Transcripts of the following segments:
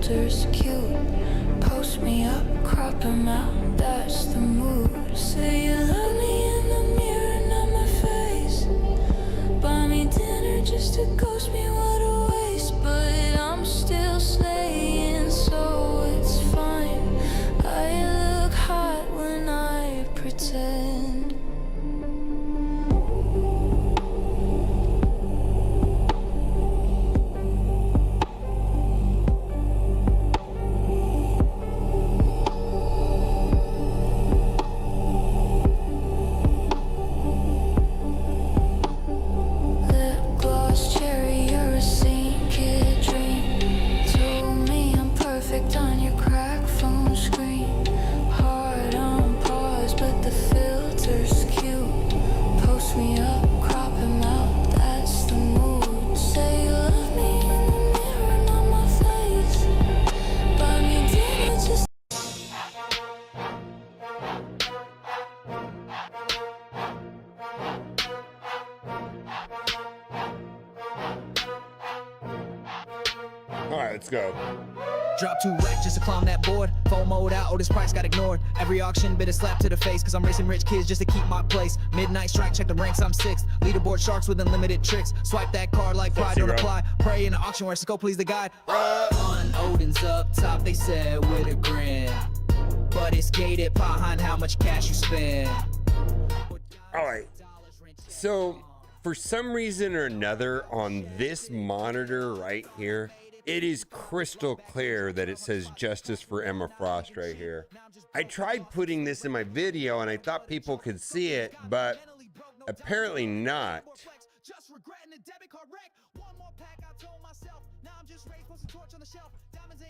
filter's cute. Post me up, crop 'em out, that's the mood. Say you love me in the mirror, not my face. Buy me dinner just to ghost me, what a waste. But I'm still slaying, so it's fine. I look hot when I pretend. All right, let's go. Drop 2 racks just to climb that board. FOMO'd out, oh, this price got ignored. Every auction, bit a slap to the face, cause I'm racing rich kids just to keep my place. Midnight strike, check the ranks, I'm 6th. Leaderboard sharks with unlimited tricks. Swipe that card like pride don't apply. Pray in the auction where go please the guide. On Odin's up top, they said with a grin. But it's gated behind how much cash you spend. All right. So, for some reason or another, on this monitor right here, it is crystal clear that it says justice for Emma Frost right here. I tried putting this in my video and I thought people could see it, but apparently not.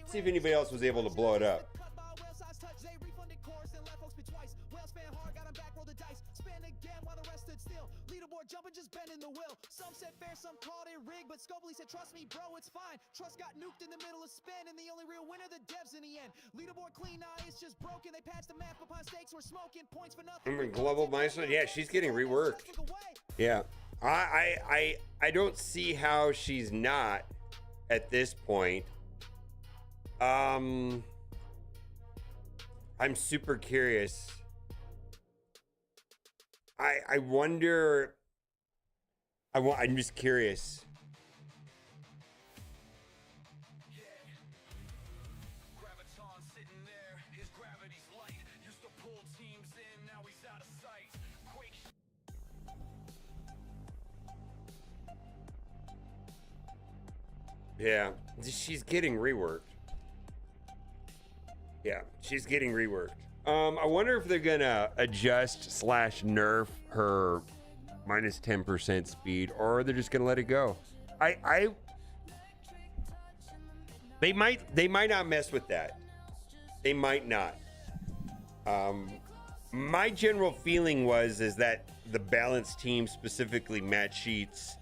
See if anybody else was able to blow it up. Jumping, just bending the wheel. Some said fair, some called it rigged, but Scopely said trust me bro, it's fine. Trust got nuked in the middle of spin, and the only real winner the devs in the end. Leaderboard clean, now it's just broken. They patched the map upon stakes, we're smoking points for nothing. Global Maestro, yeah, she's getting reworked. Yeah, I don't see how she's not at this point. I'm super curious. I wonder. I'm just curious. Yeah, she's getting reworked. Yeah, she's getting reworked. I wonder if they're gonna adjust / nerf her minus 10% speed, or they're just gonna let it go. They might not mess with that. They might not. My general feeling is that the balanced team, specifically Matt Sheets,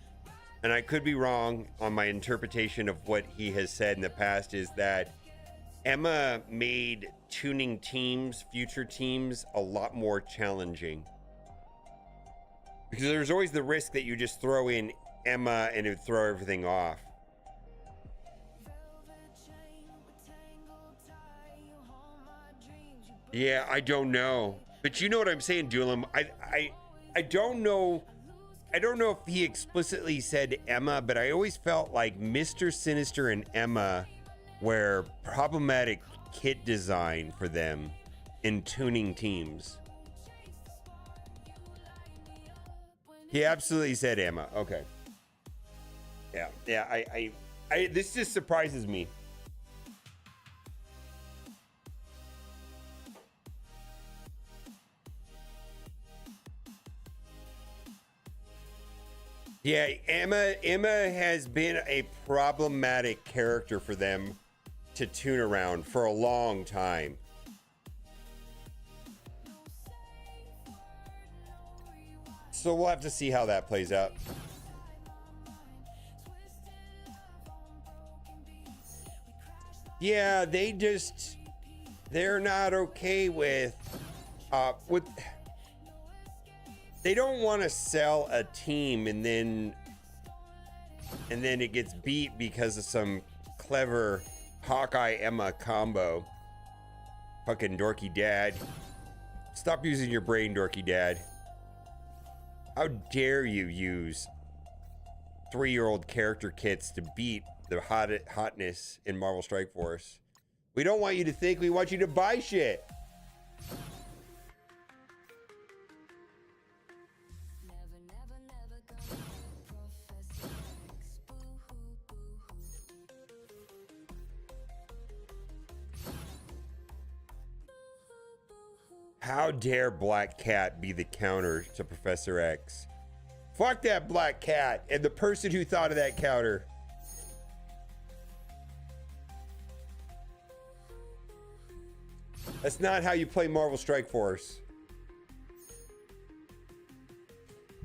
and I could be wrong on my interpretation of what he has said in the past, is that Emma made tuning teams, future teams, a lot more challenging. Because there's always the risk that you just throw in Emma and it would throw everything off. Yeah, I don't know. But you know what I'm saying, Duelim? I don't know. I don't know if he explicitly said Emma, but I always felt like Mr. Sinister and Emma were problematic kit design for them in tuning teams. He absolutely said Emma. Okay. Yeah. I this just surprises me. Yeah, Emma has been a problematic character for them to tune around for a long time. So we'll have to see how that plays out. Yeah, they're not okay with they don't want to sell a team and then it gets beat because of some clever Hawkeye Emma combo. Fucking dorky dad. Stop using your brain, dorky dad. How dare you use 3-year-old character kits to beat the hotness in Marvel Strike Force? We don't want you to think, we want you to buy shit. How dare Black Cat be the counter to Professor X? Fuck that Black Cat and the person who thought of that counter. That's not how you play Marvel Strike Force.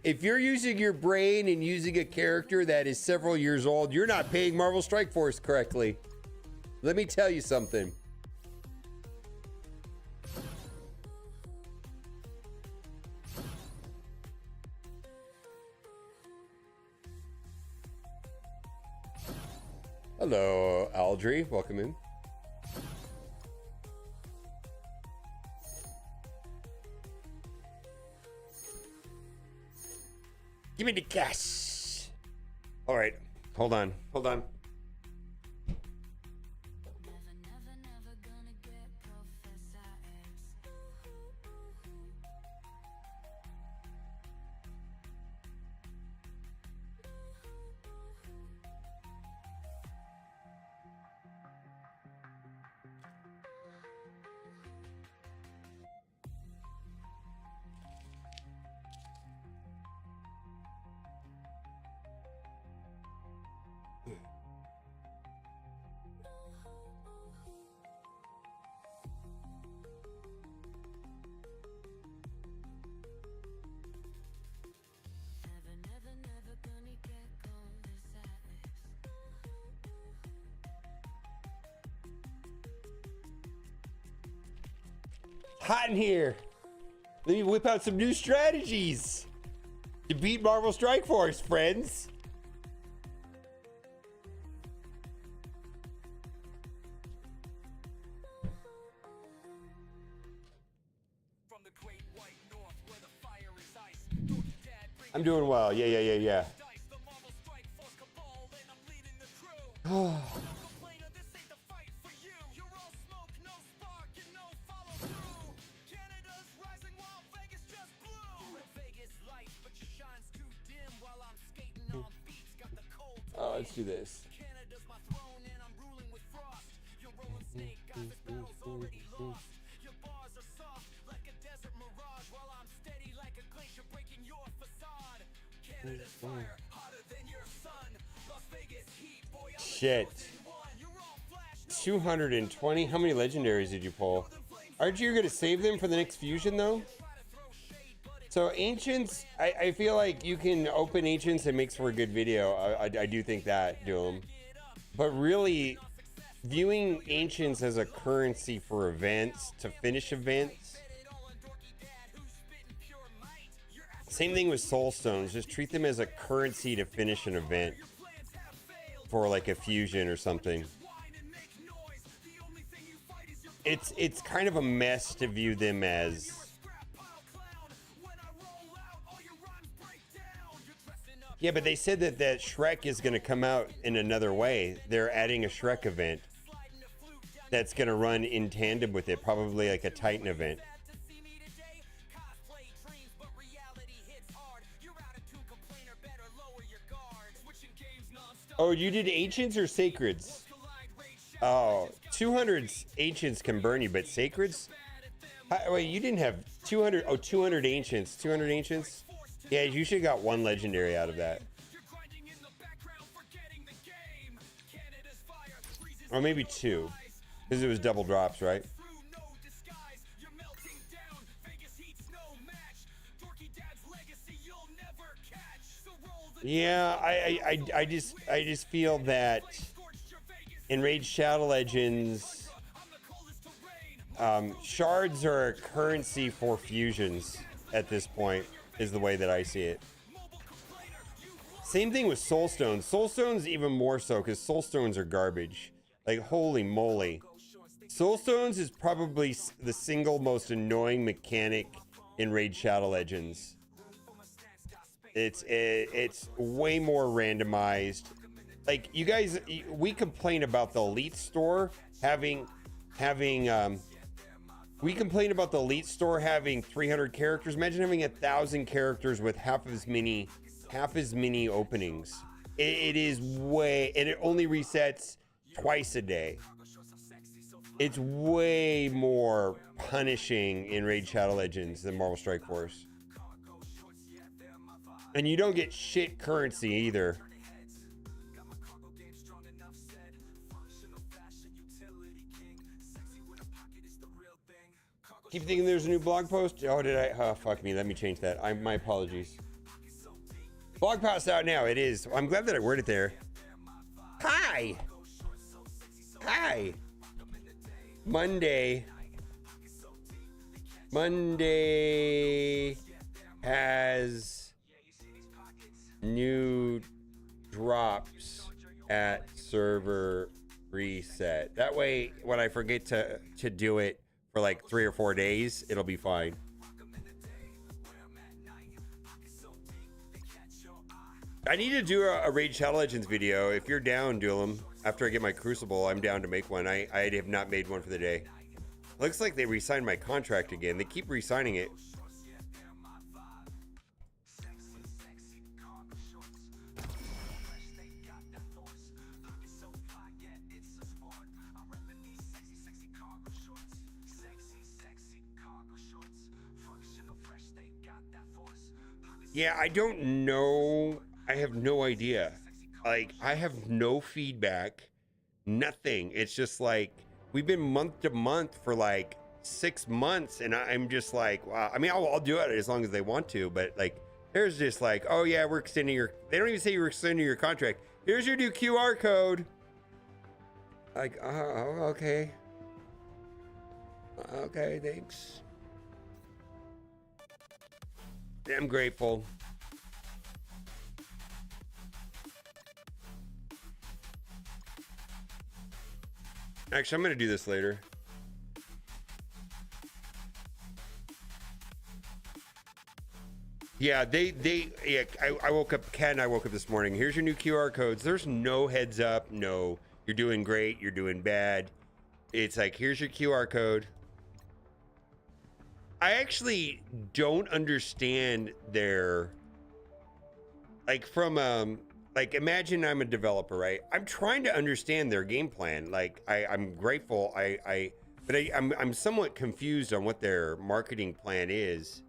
If you're using your brain and using a character that is several years old, you're not playing Marvel Strike Force correctly. Let me tell you something. Hello, Aldry. Welcome in. Give me the cash. All right. Hold on. Hold on. Hot in here. Let me whip out some new strategies to beat Marvel Strike Force, friends. I'm doing well. Yeah. Oh, let's do this. Shit. 220? How many legendaries did you pull? Aren't you going to save them for the next fusion, though? So Ancients, I feel like you can open Ancients, it makes for a good video. I do think that, Doom. But really, viewing Ancients as a currency for events, to finish events. Same thing with Soul Stones, just treat them as a currency to finish an event. For like a fusion or something. It's kind of a mess to view them as. Yeah, but they said that Shrek is going to come out in another way. They're adding a Shrek event that's going to run in tandem with it, probably like a Titan event. Oh, you did Ancients or Sacreds? Oh, 200 Ancients can burn you, but Sacreds? Wait, you didn't have 200. Oh, 200 Ancients. 200 Ancients? Yeah, you should have got one legendary out of that. Or maybe two. Because it was double drops, right? Yeah, I just feel that in Raid Shadow Legends, shards are a currency for fusions at this point, is the way that I see it. Same thing with Soul Stones. Soul Stones even more so, because Soul Stones are garbage. Like, holy moly. Soulstones is probably the single most annoying mechanic in Raid Shadow Legends. It's way more randomized. Like, you guys, we complain about the Elite Store having 300 characters. Imagine having 1,000 characters with half as many openings. It is way, and it only resets twice a day. It's way more punishing in Raid Shadow Legends than Marvel Strike Force. And you don't get shit currency either. Keep thinking there's a new blog post? Oh, did I? Oh, fuck me. Let me change that. My apologies. Blog post out now. It is. I'm glad that I worded it there. Hi. Hi. Monday has new drops at server reset. That way, when I forget to do it for like 3 or 4 days, it'll be fine. I need to do a Raid Shadow Legends video. If you're down, Duelim, after I get my Crucible, I'm down to make one. I have not made one for the day. Looks like they re-signed my contract again. They keep re-signing it. Yeah, I don't know. I have no idea. Like, I have no feedback, nothing. It's just like, we've been month to month for like 6 months, and I'm just like, wow. I mean, I'll do it as long as they want to, but like, there's just like, oh yeah, we're extending your, they don't even say you're extending your contract. Here's your new QR code. Like, oh, okay. Okay, thanks. I'm grateful. Actually, I'm going to do this later. Yeah, yeah, I woke up, Kat and I woke up this morning. Here's your new QR codes. There's no heads up. No, you're doing great. You're doing bad. It's like, here's your QR code. I actually don't understand their, like, from, like, imagine I'm a developer, right? I'm trying to understand their game plan. Like, I'm grateful. But I'm somewhat confused on what their marketing plan is.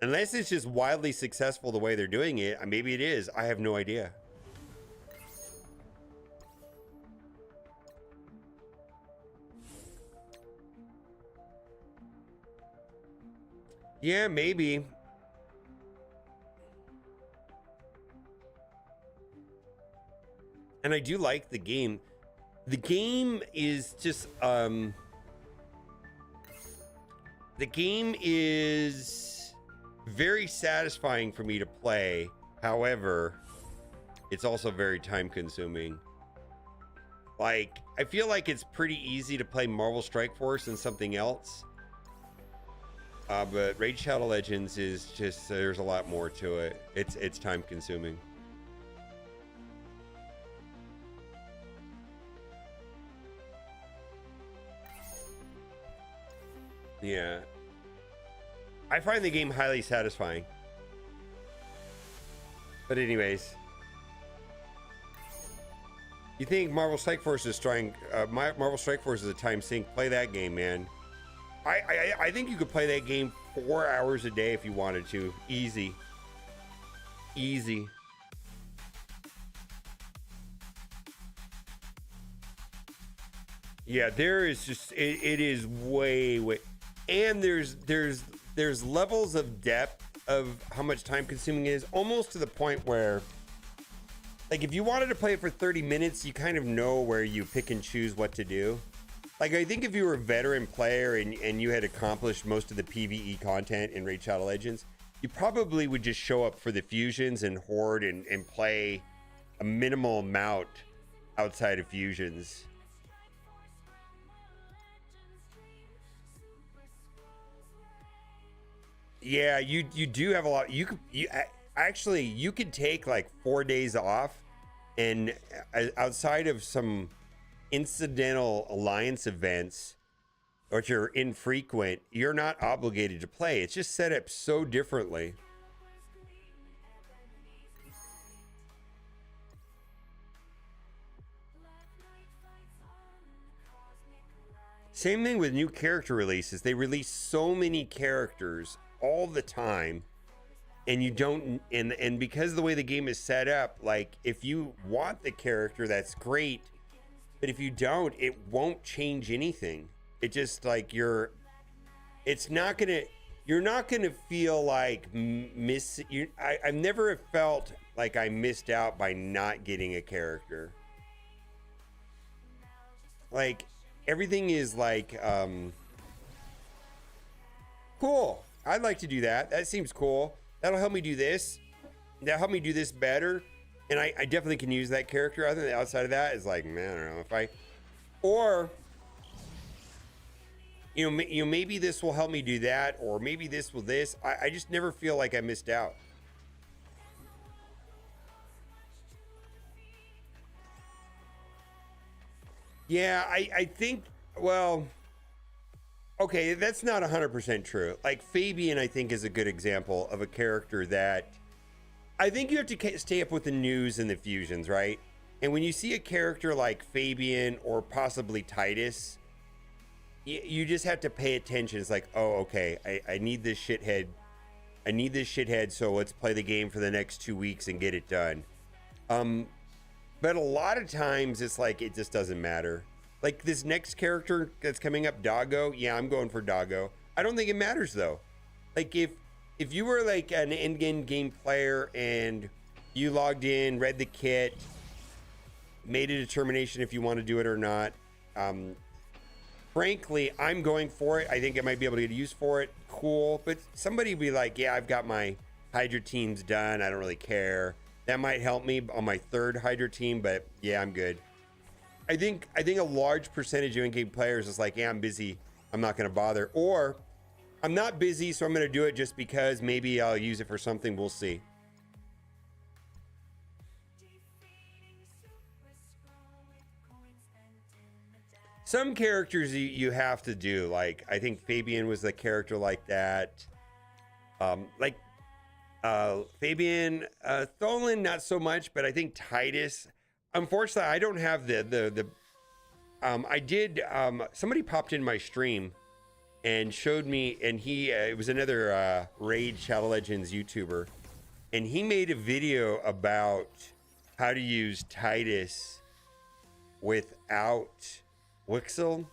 Unless it's just wildly successful the way they're doing it. Maybe it is. I have no idea. Yeah, maybe. And I do like the game. The game is just, the game is very satisfying for me to play. However, it's also very time consuming. Like, I feel like it's pretty easy to play Marvel Strike Force and something else. But Raid Shadow Legends is just, there's a lot more to it. It's time consuming. Yeah. I find the game highly satisfying. But anyways. You think Marvel Strike Force is trying, Marvel Strike Force is a time sink. Play that game, man. I think you could play that game 4 hours a day if you wanted to. Easy. Easy. Yeah, there is just, it is way, and there's levels of depth of how much time consuming it is, almost to the point where, like, if you wanted to play it for 30 minutes, you kind of know where you pick and choose what to do. Like, I think if you were a veteran player and you had accomplished most of the PvE content in Raid Shadow Legends, you probably would just show up for the fusions and horde and play a minimal amount outside of fusions. Yeah, you do have a lot. Actually, you could take like 4 days off, and outside of some incidental alliance events, which are infrequent, you're not obligated to play. It's just set up so differently. Same thing with new character releases. They release so many characters all the time, and you don't, and because of the way the game is set up, like if you want the character, that's great, but if you don't, it won't change anything. It just like you're not gonna feel like I've never felt like I missed out by not getting a character. Like everything is like cool. I'd like to do that. That seems cool. That'll help me do this. That'll help me do this better. And I definitely can use that character. I think outside of that is like, man, I don't know if I, or maybe this will help me do that, or maybe this will this. I just never feel like I missed out. Yeah, I think, well, okay, that's not 100% true. Like Fabian, I think, is a good example of a character that I think you have to stay up with the news and the fusions, right? And when you see a character like Fabian or possibly Titus, you just have to pay attention. It's like, oh, okay, I need this shithead. I need this shithead, so let's play the game for the next 2 weeks and get it done. But a lot of times it's like, it just doesn't matter. Like this next character that's coming up, Doggo. Yeah, I'm going for Doggo. I don't think it matters though. Like if you were like an in-game game player and you logged in, read the kit, made a determination if you want to do it or not. Frankly, I'm going for it. I think I might be able to get use for it. Cool. But somebody be like, yeah, I've got my Hydra teams done. I don't really care. That might help me on my third Hydra team, but yeah, I'm good. I think a large percentage of in-game players is like, yeah, I'm busy. I'm not going to bother. Or I'm not busy, so I'm going to do it just because maybe I'll use it for something. We'll see. Some characters you have to do. Like, I think Fabian was the character like that. Fabian, Tholen, not so much, but I think Titus. Unfortunately, I don't have somebody popped in my stream and showed me, and it was another Raid Shadow Legends YouTuber, and he made a video about how to use Titus without Wixel,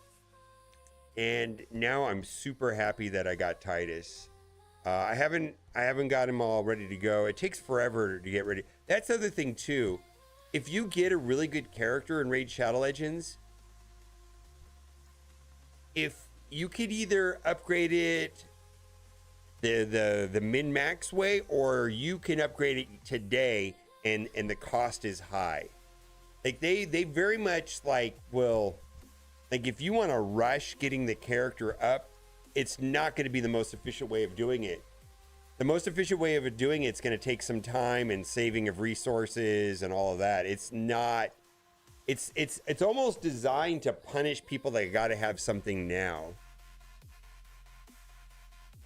and now I'm super happy that I got Titus. I haven't got him all ready to go. It takes forever to get ready. That's the other thing too. If you get a really good character in Raid Shadow Legends, if you could either upgrade it the min-max way, or you can upgrade it today and the cost is high. Like they very much like will, like if you want to rush getting the character up, it's not going to be the most efficient way of doing it. The most efficient way of doing it's going to take some time and saving of resources and all of that. It's not, it's almost designed to punish people that got to have something now,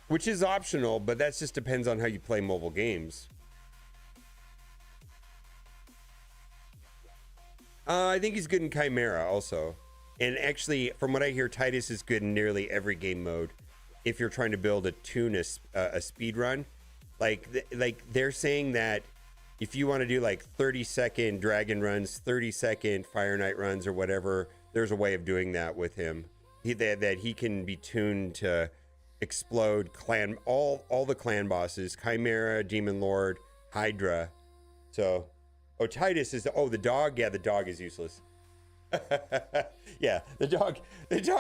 which is optional, but that just depends on how you play mobile games. I think he's good in Chimera also. And actually, from what I hear, Titus is good in nearly every game mode. If you're trying to build a speed run, like they're saying that if you want to do like 30-second dragon runs, 30-second Fire Knight runs, or whatever, there's a way of doing that with him. That he can be tuned to explode all the clan bosses, Chimera, Demon Lord, Hydra. So, Titus is the dog. Yeah, the dog is useless. Yeah, the dog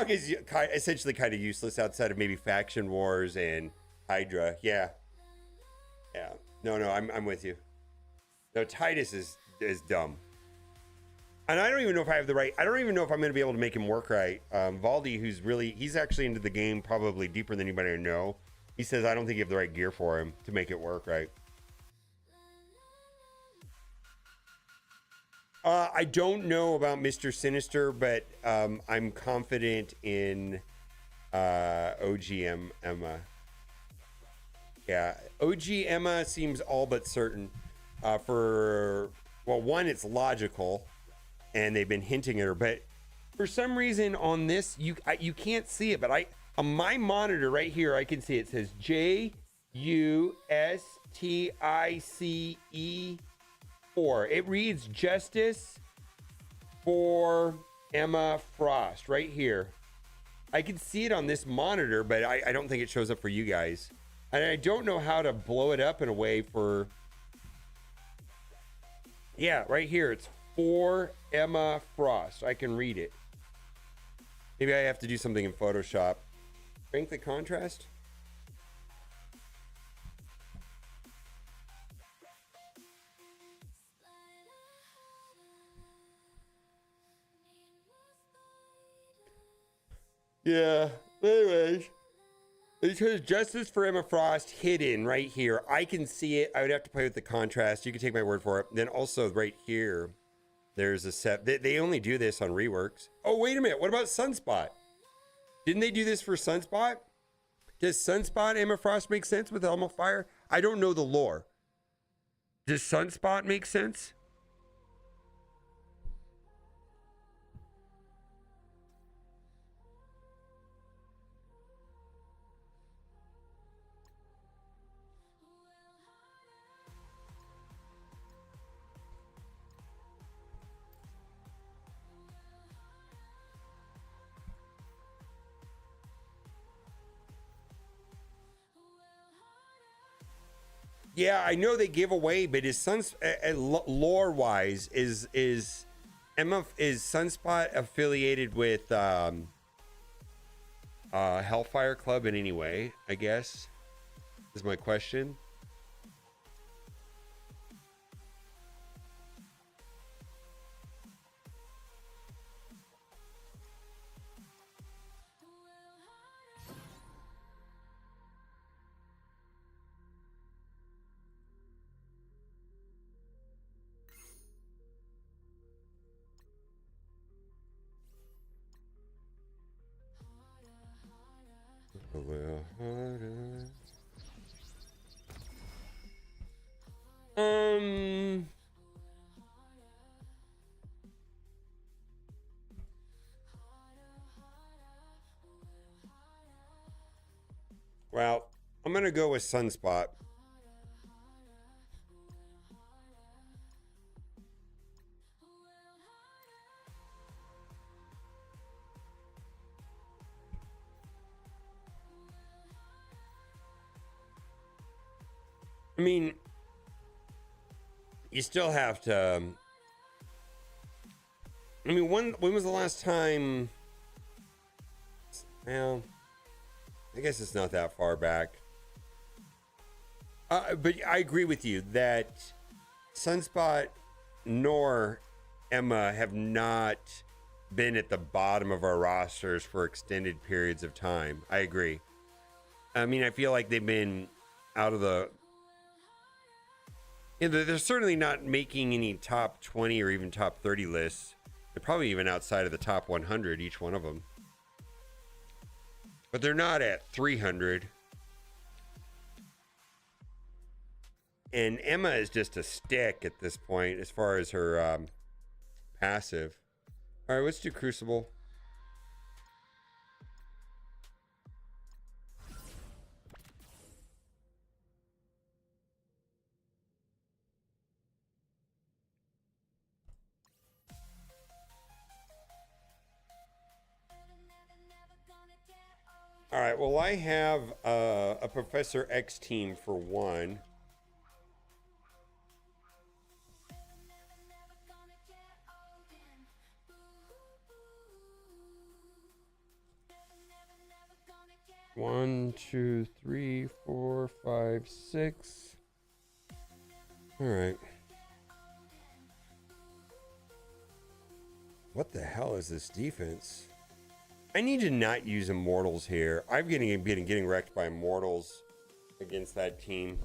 is essentially kind of useless outside of maybe faction wars and Hydra. Yeah. No, I'm with you. No, Titus is dumb. And I don't even know if I have the right. I don't even know if I'm going to be able to make him work right. Valdi, he's actually into the game probably deeper than anybody I know. He says I don't think you have the right gear for him to make it work right. I don't know about Mr. Sinister, but I'm confident in OGM Emma. Yeah, OG Emma seems all but certain. One, it's logical, and they've been hinting at her. But for some reason on this, you can't see it. But on my monitor right here, I can see it says JUSTICE4. It reads Justice for Emma Frost right here. I can see it on this monitor, but I don't think it shows up for you guys. And I don't know how to blow it up in a way for... Yeah, right here. It's for Emma Frost. I can read it. Maybe I have to do something in Photoshop. Crank the contrast. Yeah, anyways. It says Justice for Emma Frost hidden right here. I can see it. I would have to play with the contrast. You can take my word for it. Then also right here, there's a set. They only do this on reworks. Oh, wait a minute. What about Sunspot? Didn't they do this for Sunspot? Does Sunspot Emma Frost make sense with Elmo Fire? I don't know the lore. Does Sunspot make sense? Yeah, I know they give away, but is lore wise is Sunspot affiliated with Hellfire Club in any way? I guess is my question. Um. Well, I'm gonna go with Sunspot. I mean, you still have to. I mean, when was the last time? Well, I guess it's not that far back. But I agree with you that Sunspot nor Emma have not been at the bottom of our rosters for extended periods of time. I agree. I mean, I feel like they've been out of the... Yeah, they're certainly not making any top 20 or even top 30 lists. They're probably even outside of the top 100, each one of them. But they're not at 300. And Emma is just a stick at this point as far as her passive. All right, let's do Crucible. All right, well, I have a Professor X team for one. One, two, three, four, five, six. All right. What the hell is this defense? I need to not use Immortals here. I'm getting wrecked by Immortals against that team.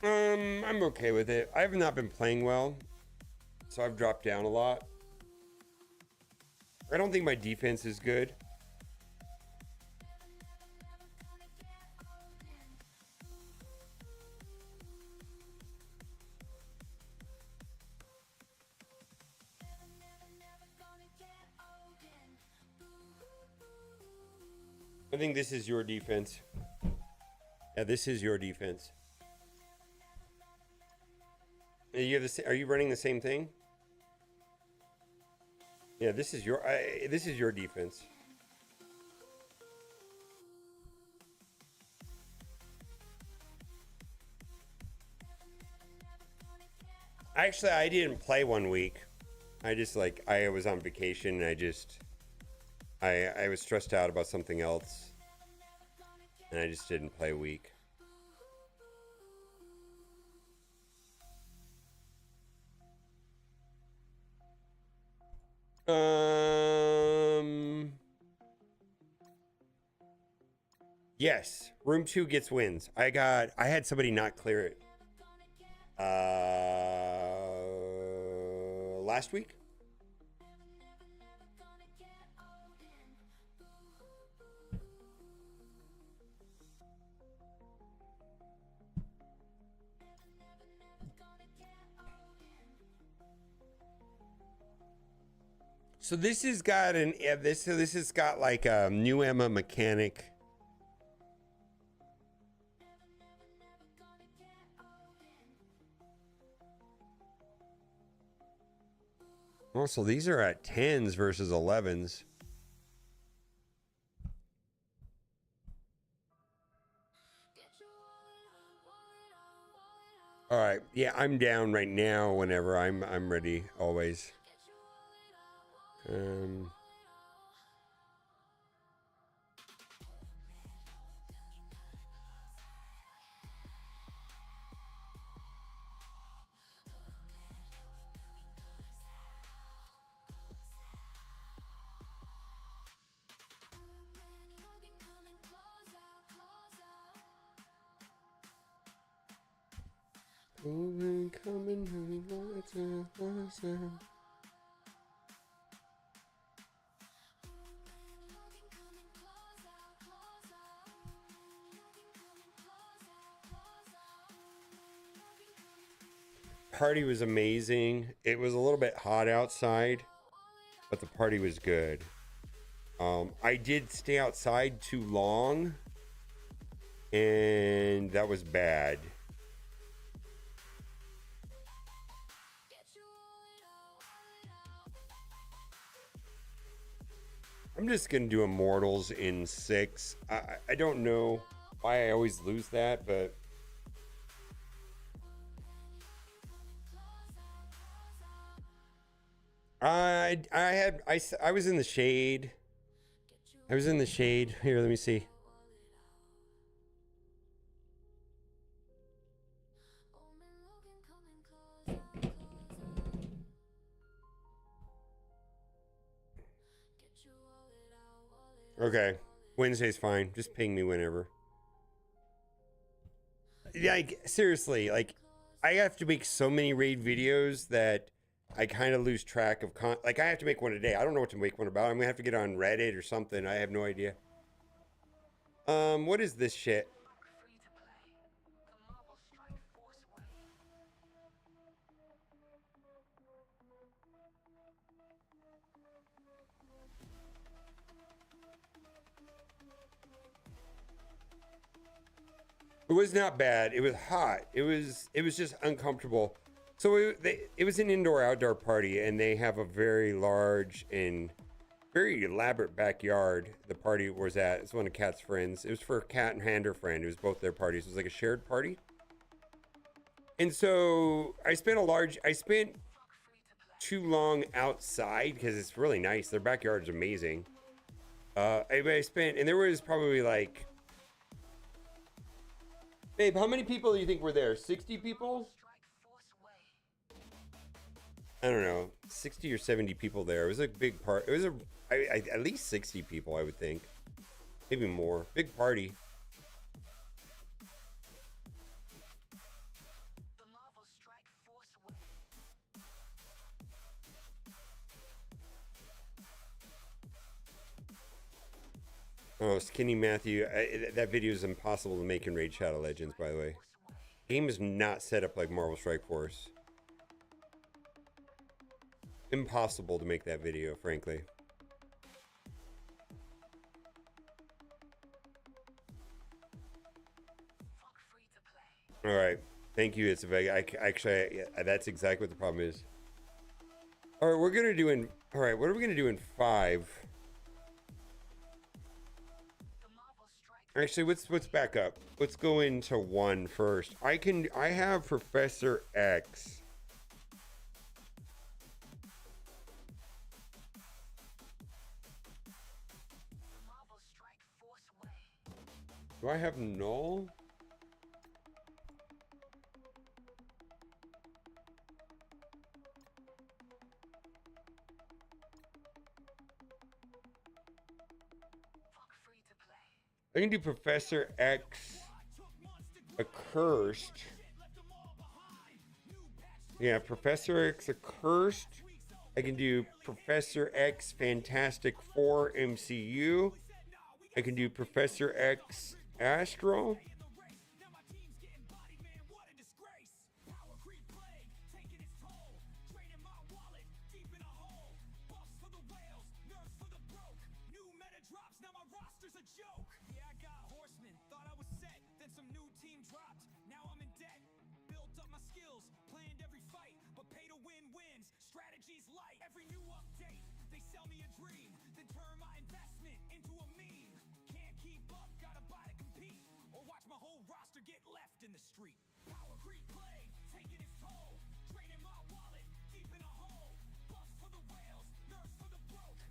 I'm okay with it. I have not been playing well, so I've dropped down a lot. I don't think my defense is good. I think this is your defense. Yeah, this is your defense. Are you running the same thing? Yeah, this is your defense. Actually, I didn't play 1 week. I was on vacation and I was stressed out about something else. And I just didn't play a week. Yes, room 2 gets wins. I had somebody not clear it. Last week. So this has got this has got like a new Emma mechanic. Also, these are at 10s versus 11s. All right, yeah, I'm down right now. Whenever I'm ready, always. Party was amazing. It was a little bit hot outside, but the party was good. I did stay outside too long, and that was bad. I'm just gonna do Immortals in 6. I don't know why I always lose that, but I was in the shade. I was in the shade. Here, let me see. Okay, Wednesday's fine. Just ping me whenever. Like, seriously, like, I have to make so many raid videos that I kind of lose track of like, I have to make one a day. I don't know what to make one about. I'm gonna have to get on Reddit or something. I have no idea. What is this shit? It was not bad. It was hot. It was just uncomfortable. So it was an indoor-outdoor party, and they have a very large and very elaborate backyard. The party was at. It's one of Kat's friends. It was for Kat and her friend. It was both their parties. It was like a shared party. And so I spent too long outside because it's really nice. Their backyard is amazing. And there was probably like, babe, how many people do you think were there? 60 people? I don't know, 60 or 70 people there. It was a big part. It was at least 60 people, I would think. Maybe more. Big party. Oh, Skinny Matthew. That video is impossible to make in Raid Shadow Legends, by the way. Game is not set up like Marvel Strike Force. Impossible to make that video, frankly. All right. Thank you. It's actually, that's exactly what the problem is. All right, we're going to do in... All right, what are we going to do in 5? Actually, let's back up. Let's go into 1 first. I have Professor X. Do I have null? I can do Professor X accursed. Yeah, Professor X accursed. I can do Professor X Fantastic Four MCU. I can do Professor X Astral.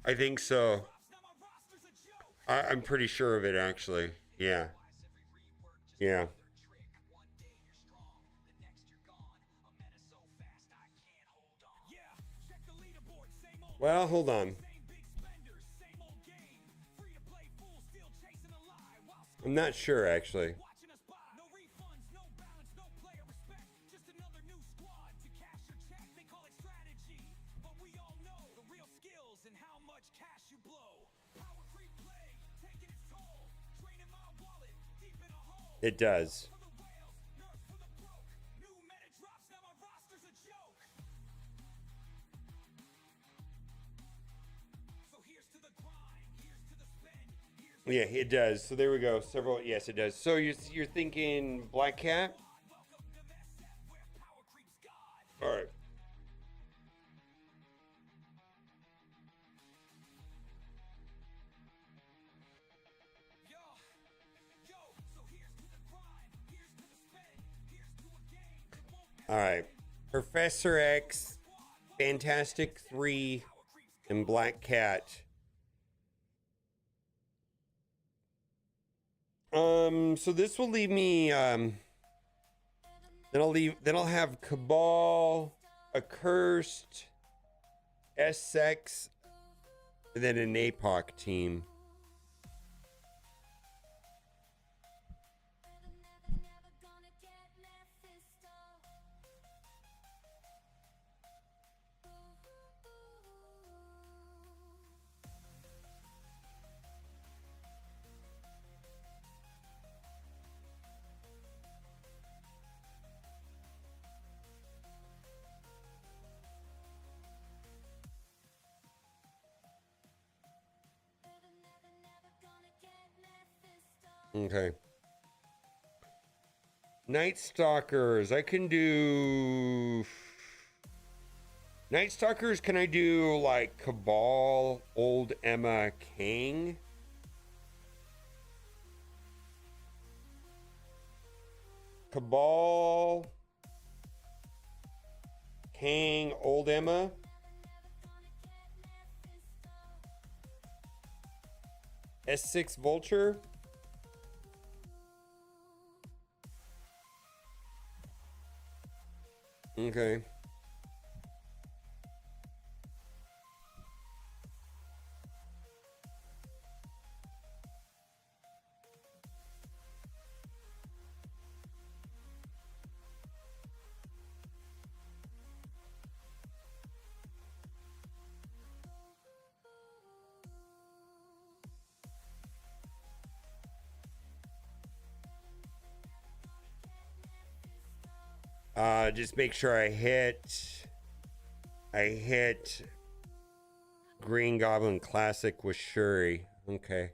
I think so. I'm pretty sure of it, actually. Yeah. Yeah. Well, hold on. I'm not sure, actually. It does. Yeah, it does. So there we go. Several. Yes, it does. So you're thinking Black Cat? All right. All right. Professor X, Fantastic 3, and Black Cat. So this will leave me, then I'll have Cabal, Accursed, SX, and then an APOC team. Okay. Night Stalkers. I can do... Night Stalkers, can I do like Cabal, Old Emma, King? Cabal, King, Old Emma. S6 Vulture. Okay. Just make sure I hit Green Goblin Classic with Shuri. Okay.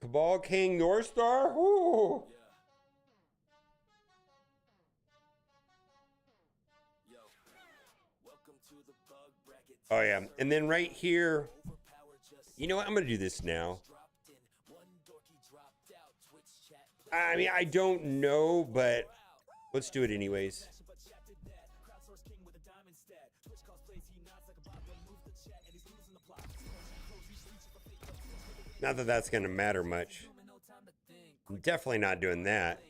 Cabal King North Star? Ooh. Oh yeah. And then right here, you know what? I'm gonna do this now. I mean, I don't know, but let's do it anyways. Not that that's going to matter much. I'm definitely not doing that.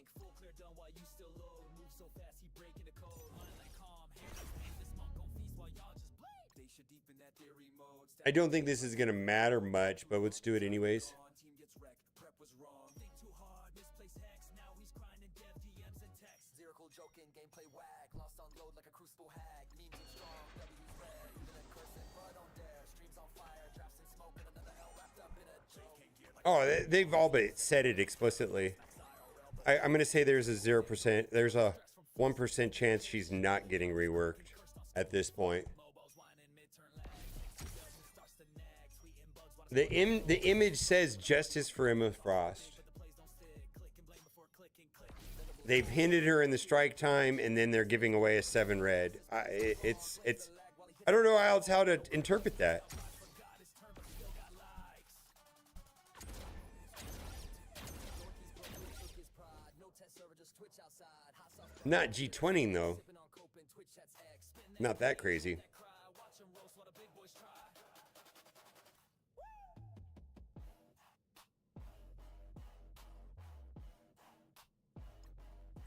I don't think this is going to matter much, but let's do it anyways. Oh, they've all but said it explicitly. I'm going to say there's a 0%, there's a 1% chance she's not getting reworked at this point. The image says justice for Emma Frost. They've hinted her in the strike time, and then they're giving away a 7 red. It's I don't know else how to interpret that. Not G20 though. Not that crazy.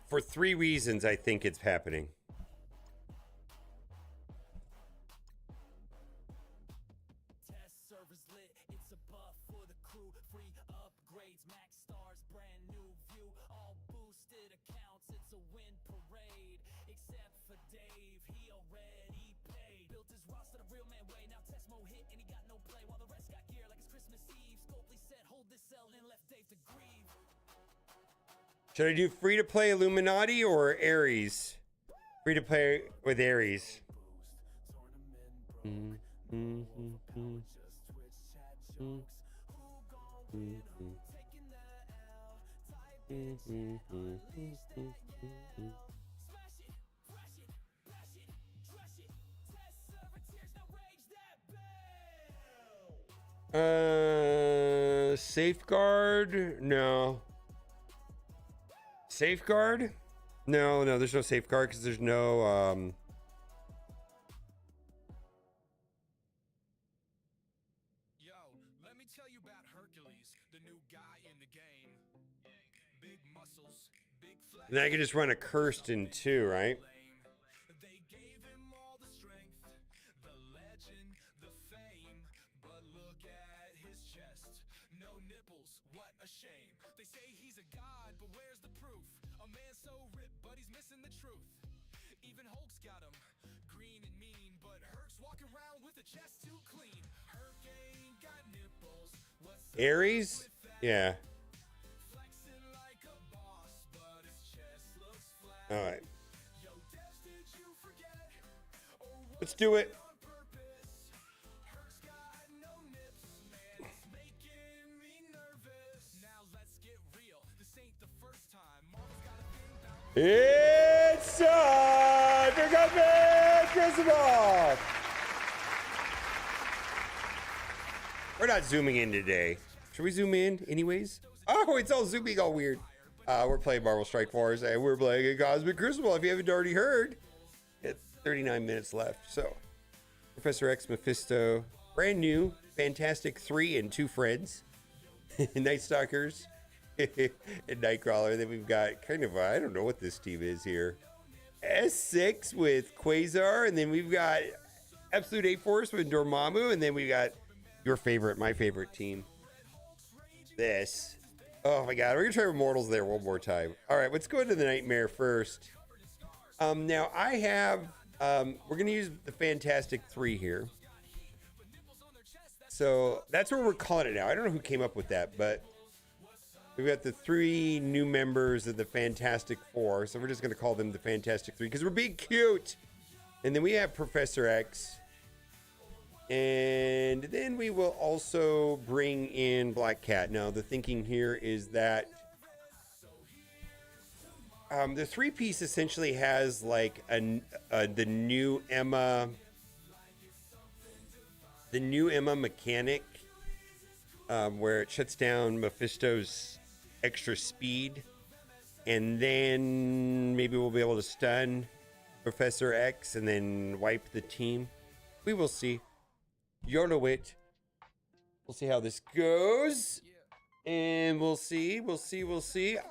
For 3 reasons, I think it's happening. Test servers lit, it's a buff for the crew. Free upgrades, max stars, brand new view. All boosted accounts, it's a win parade. Except for Dave, he already paid. Built his roster the real man way. Now Tesmo hit and he got no play. While the rest got gear like it's Christmas Eve. Scopely said, hold this cell and left Dave to grieve. Should I do free to play Illuminati or Ares? Free to play with Ares. Safeguard? No. Safeguard? No, there's no safeguard because there's no Yo, let me tell you about Hercules, the new guy in the game. Big muscles, big flex. then I can just run a Kirsten too, right? They gave him all the strength, the legend, the fame. But look at his chest, no nipples, what a shame. They say he's a god, but where's the proof? A man so ripped, but he's missing the truth. Even Hulk's got him, green and mean, but Herc's walking around with a chest too clean. Herc ain't got nipples, what's up Ares? with that? Yeah. Flexing like a boss, but his chest looks flat. All right. Yo, Devs, did you forget? Or was Let's do it. on purpose? Herc's got no nips, man, it's making me nervous. Now let's get real, this ain't the first time Marvel's got a thing about It's time for Gunman Christmas! We're not zooming in today. Should we zoom in anyways? Oh, it's all zooming all weird. We're playing Marvel Strike Force and we're playing a Cosmic Crucible. If you haven't already heard, it's 39 minutes left. So, Professor X, Mephisto, brand new, Fantastic 3 and 2 friends, Night Stalkers, and Nightcrawler. Then we've got kind of, I don't know what this team is here. S6 with Quasar, and then we've got Absolute A-Force with Dormammu, and then we got your favorite, my favorite team. This. Oh my god, we're gonna try Immortals there one more time. All right, let's go into the Nightmare first. Now I have, we're gonna use the Fantastic 3 here. So that's what we're calling it now. I don't know who came up with that, but We've got the 3 new members of the Fantastic Four, so we're just going to call them the Fantastic 3 because we're being cute. And then we have Professor X. And then we will also bring in Black Cat. Now, the thinking here is that the 3-piece essentially has like the new Emma mechanic, where it shuts down Mephisto's extra speed, and then maybe we'll be able to stun Professor X and then wipe the team. We will see. YOLO it. We'll see how this goes. And we'll see.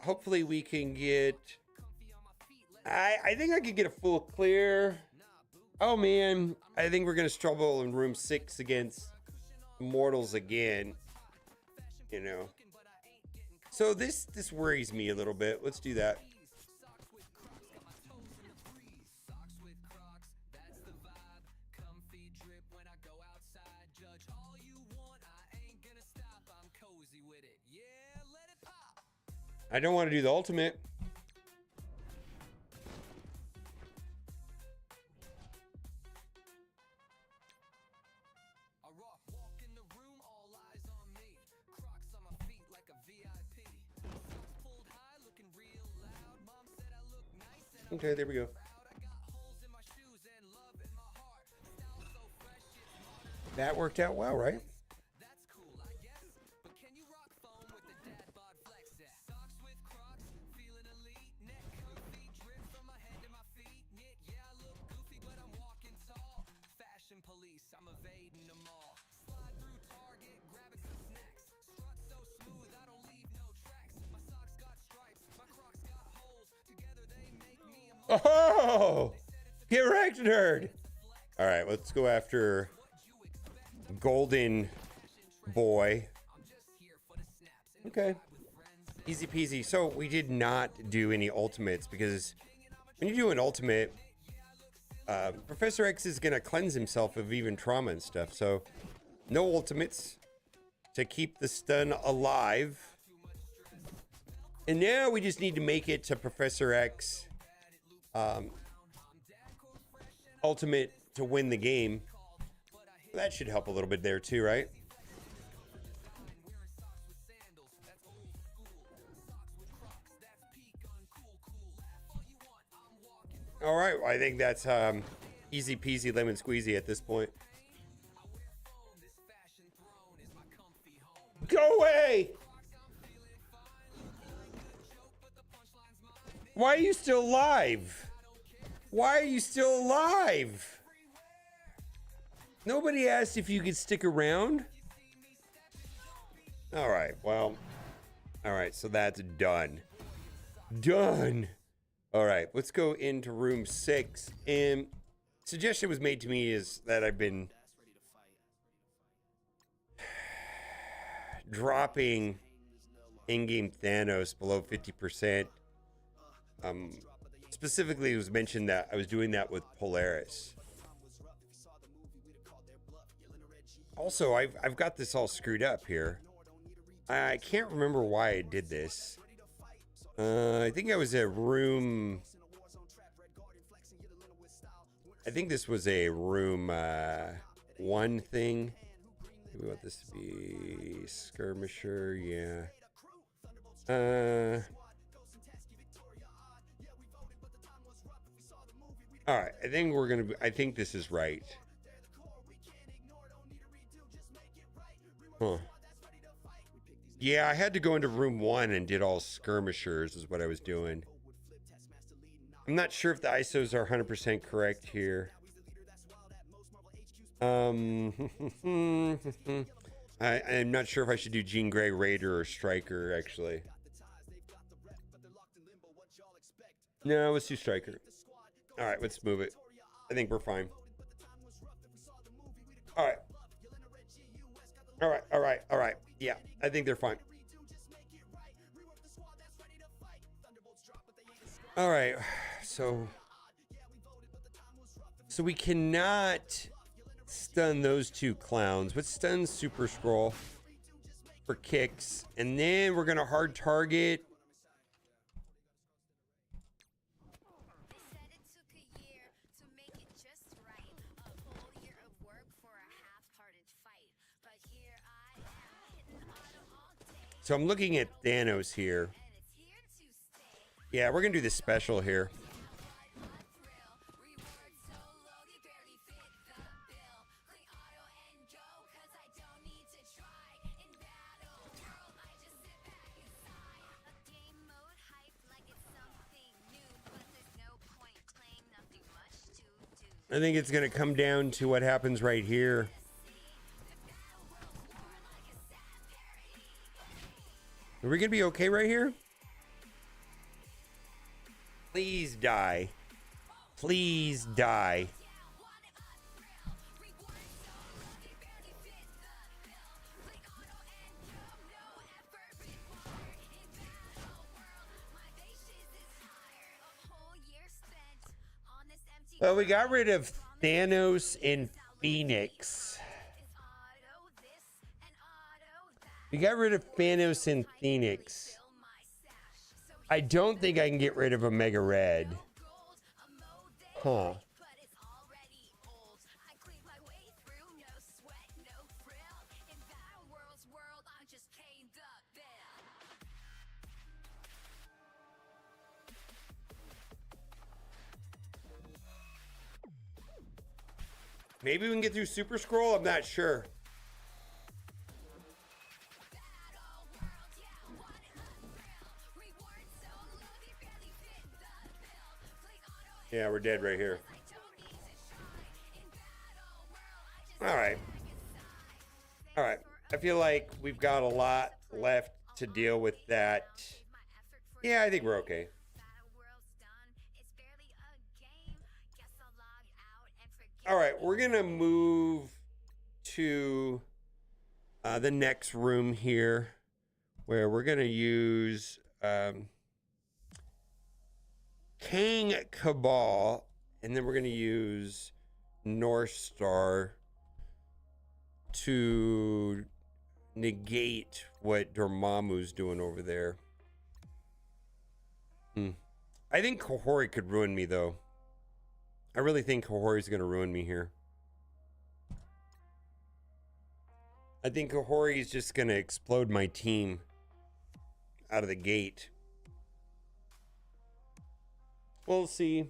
Hopefully we can get... I think I could get a full clear. Oh, man. I think we're going to struggle in room 6 against Immortals again. You know. So this worries me a little bit. Let's do that. I don't want to do the ultimate. Okay, there we go. That worked out well, right? Oh, get wrecked, nerd. All right, let's go after Golden Boy. Okay, easy peasy. So we did not do any ultimates because when you do an ultimate, Professor X is gonna cleanse himself of even trauma and stuff. So no ultimates to keep the stun alive. And now we just need to make it to Professor X. Ultimate to win the game. That should help a little bit there too, right? All right, I think that's easy peasy lemon squeezy at this point. Go away! Why are you still alive? Why are you still alive? Nobody asked if you could stick around. All right, well, all right, so that's done. Done. All right, let's go into room 6. And suggestion was made to me is that I've been dropping in-game Thanos below 50%. Specifically, it was mentioned that I was doing that with Polaris. Also, I've got this all screwed up here. I can't remember why I did this. I think I was at room... I think this was a room 1 thing. We want this to be skirmisher, yeah. All right, I think we're gonna. I think this is right. Huh. Yeah, I had to go into room 1 and did all skirmishers is what I was doing. I'm not sure if the ISOs are 100% correct here. I'm not sure if I should do Jean Grey, Raider, or Striker, actually. No, let's do Striker. All right, let's move it. I think we're fine. All right. All right, all right, all right. Yeah, I think they're fine. All right, so we cannot stun those 2 clowns, but stun Super Scroll. for kicks. And then we're going to hard target. They said it took a year to make it just right. A whole year of work for a half-hearted fight. But here I am, hitting auto all day. So I'm looking at Thanos here. And it's here to stay. Yeah, we're going to do the special here. What a thrill. Reward so low, they barely fit the bill. Click auto and go, 'cause I don't need to try. In battle world, I just sit back and sigh. A game mode hype like it's something new. But there's no point playing, nothing much to do. I think it's going to come down to what happens right here. Are we going to be okay right here? Please die. Please die. Well, we got rid of Thanos and Phoenix. We got rid of Thanos and Phoenix. I don't think I can get rid of Omega Red. Huh. Maybe we can get through Super Scroll. I'm not sure. Yeah, we're dead right here. All right. All right. I feel like we've got a lot left to deal with that. Yeah, I think we're okay. All right, we're going to move to the next room here where we're going to use Kang Cabal, and then we're going to use North Star to negate what Dormammu's doing over there. I think Kahori could ruin me, though. I really think Kahori's going to ruin me here. I think Kahori is just going to explode my team out of the gate. We'll see.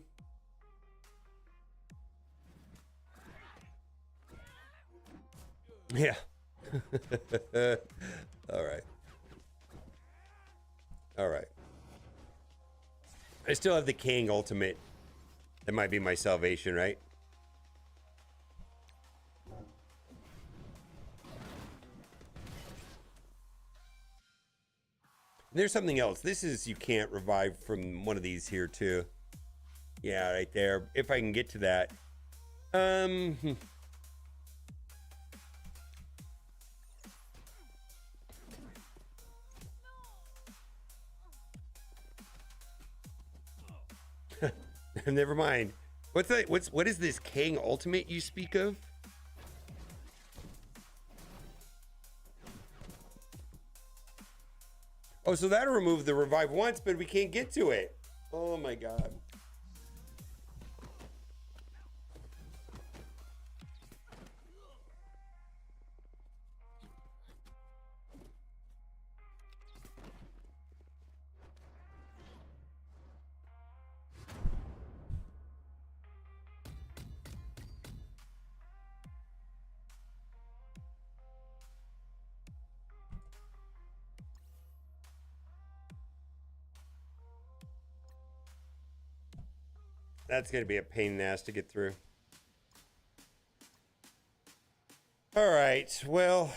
Yeah. All right. All right. I still have the King Ultimate. That might be my salvation, right? There's something else. This is, you can't revive from one of these here too. Yeah, right there. If I can get to that. Never mind. What is this Kang Ultimate you speak of? Oh, so that'll remove the revive once, but we can't get to it. Oh my god. That's going to be a pain in the ass to get through. All right. Well,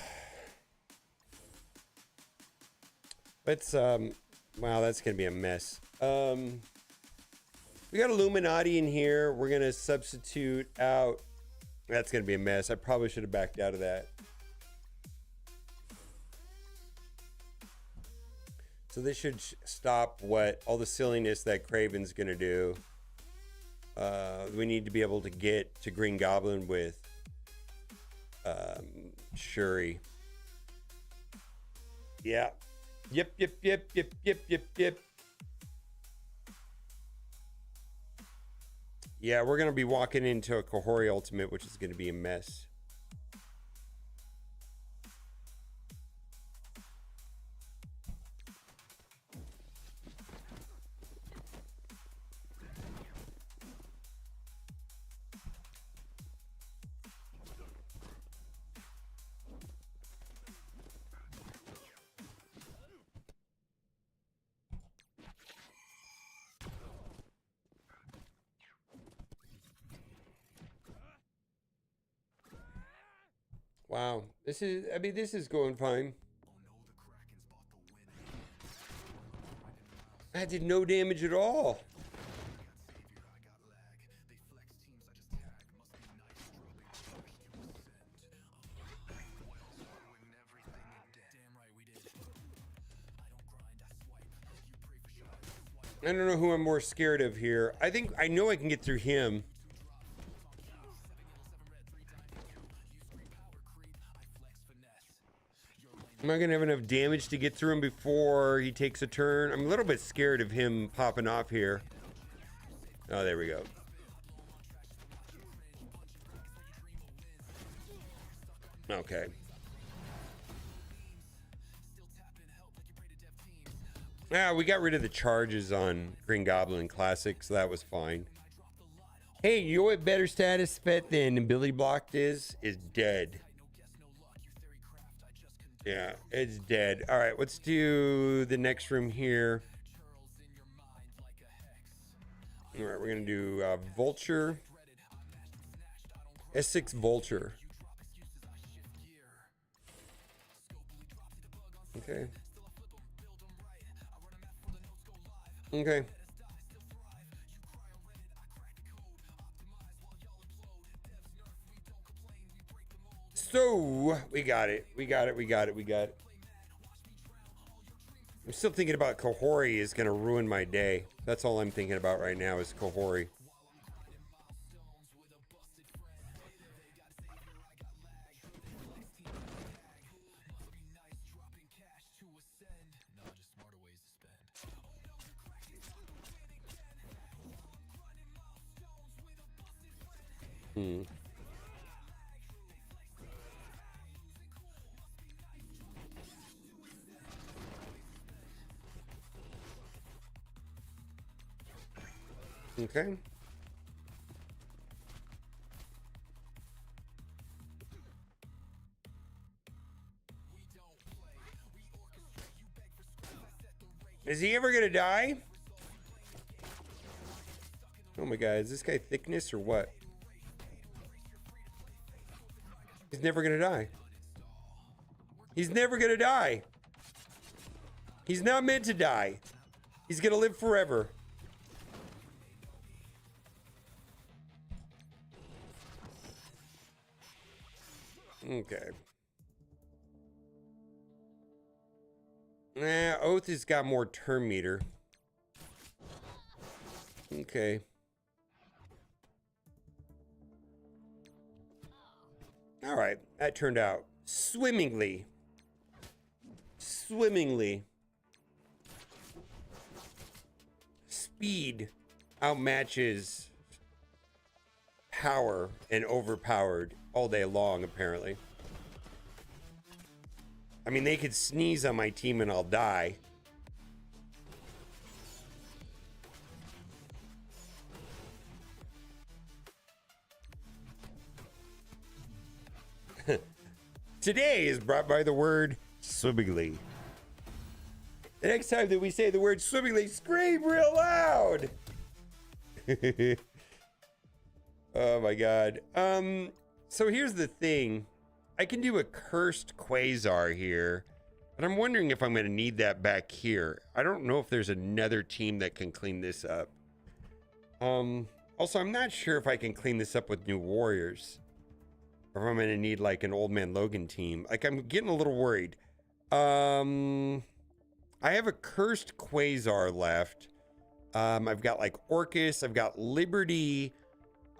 let's, wow, that's going to be a mess. We got Illuminati in here. We're going to substitute out. That's going to be a mess. I probably should have backed out of that. So this should stop what all the silliness that Kraven's going to do. We need to be able to get to Green Goblin with Shuri. Yeah. Yep. Yeah, we're going to be walking into a Kahori Ultimate, which is going to be a mess. Wow. This is going fine. I did no damage at all. I don't know who I'm more scared of here. I know I can get through him. Am I going to have enough damage to get through him before he takes a turn? I'm a little bit scared of him popping off here. Oh, there we go. Okay. Yeah, we got rid of the charges on Green Goblin Classic, so that was fine. Hey, you know what better status pet than Billy Blocked is? Is dead. Yeah, it's dead. All right, let's do the next room here. All right, we're going to do Vulture. S6 Vulture. Okay. Okay. So, we got it. I'm still thinking about Kahori is going to ruin my day. That's all I'm thinking about right now is Kahori. Okay. Is he ever gonna die? Oh my god, is this guy thickness or what? He's never gonna die. He's never gonna die. He's not meant to die. He's gonna live forever. Okay. Oath has got more turn meter. Okay. All right, that turned out swimmingly. Speed outmatches power and overpowered all day long, apparently. I mean, they could sneeze on my team and I'll die. Today is brought by the word swimmingly. The next time that we say the word swimmingly, scream real loud. Oh my god. So here's the thing. I can do a cursed Quasar here, but I'm wondering if I'm going to need that back here. I don't know if there's another team that can clean this up. Also, I'm not sure if I can clean this up with new warriors, or if I'm going to need like an Old Man Logan team. Like, I'm getting a little worried. I have a cursed Quasar left. I've got like Orcus. I've got Liberty.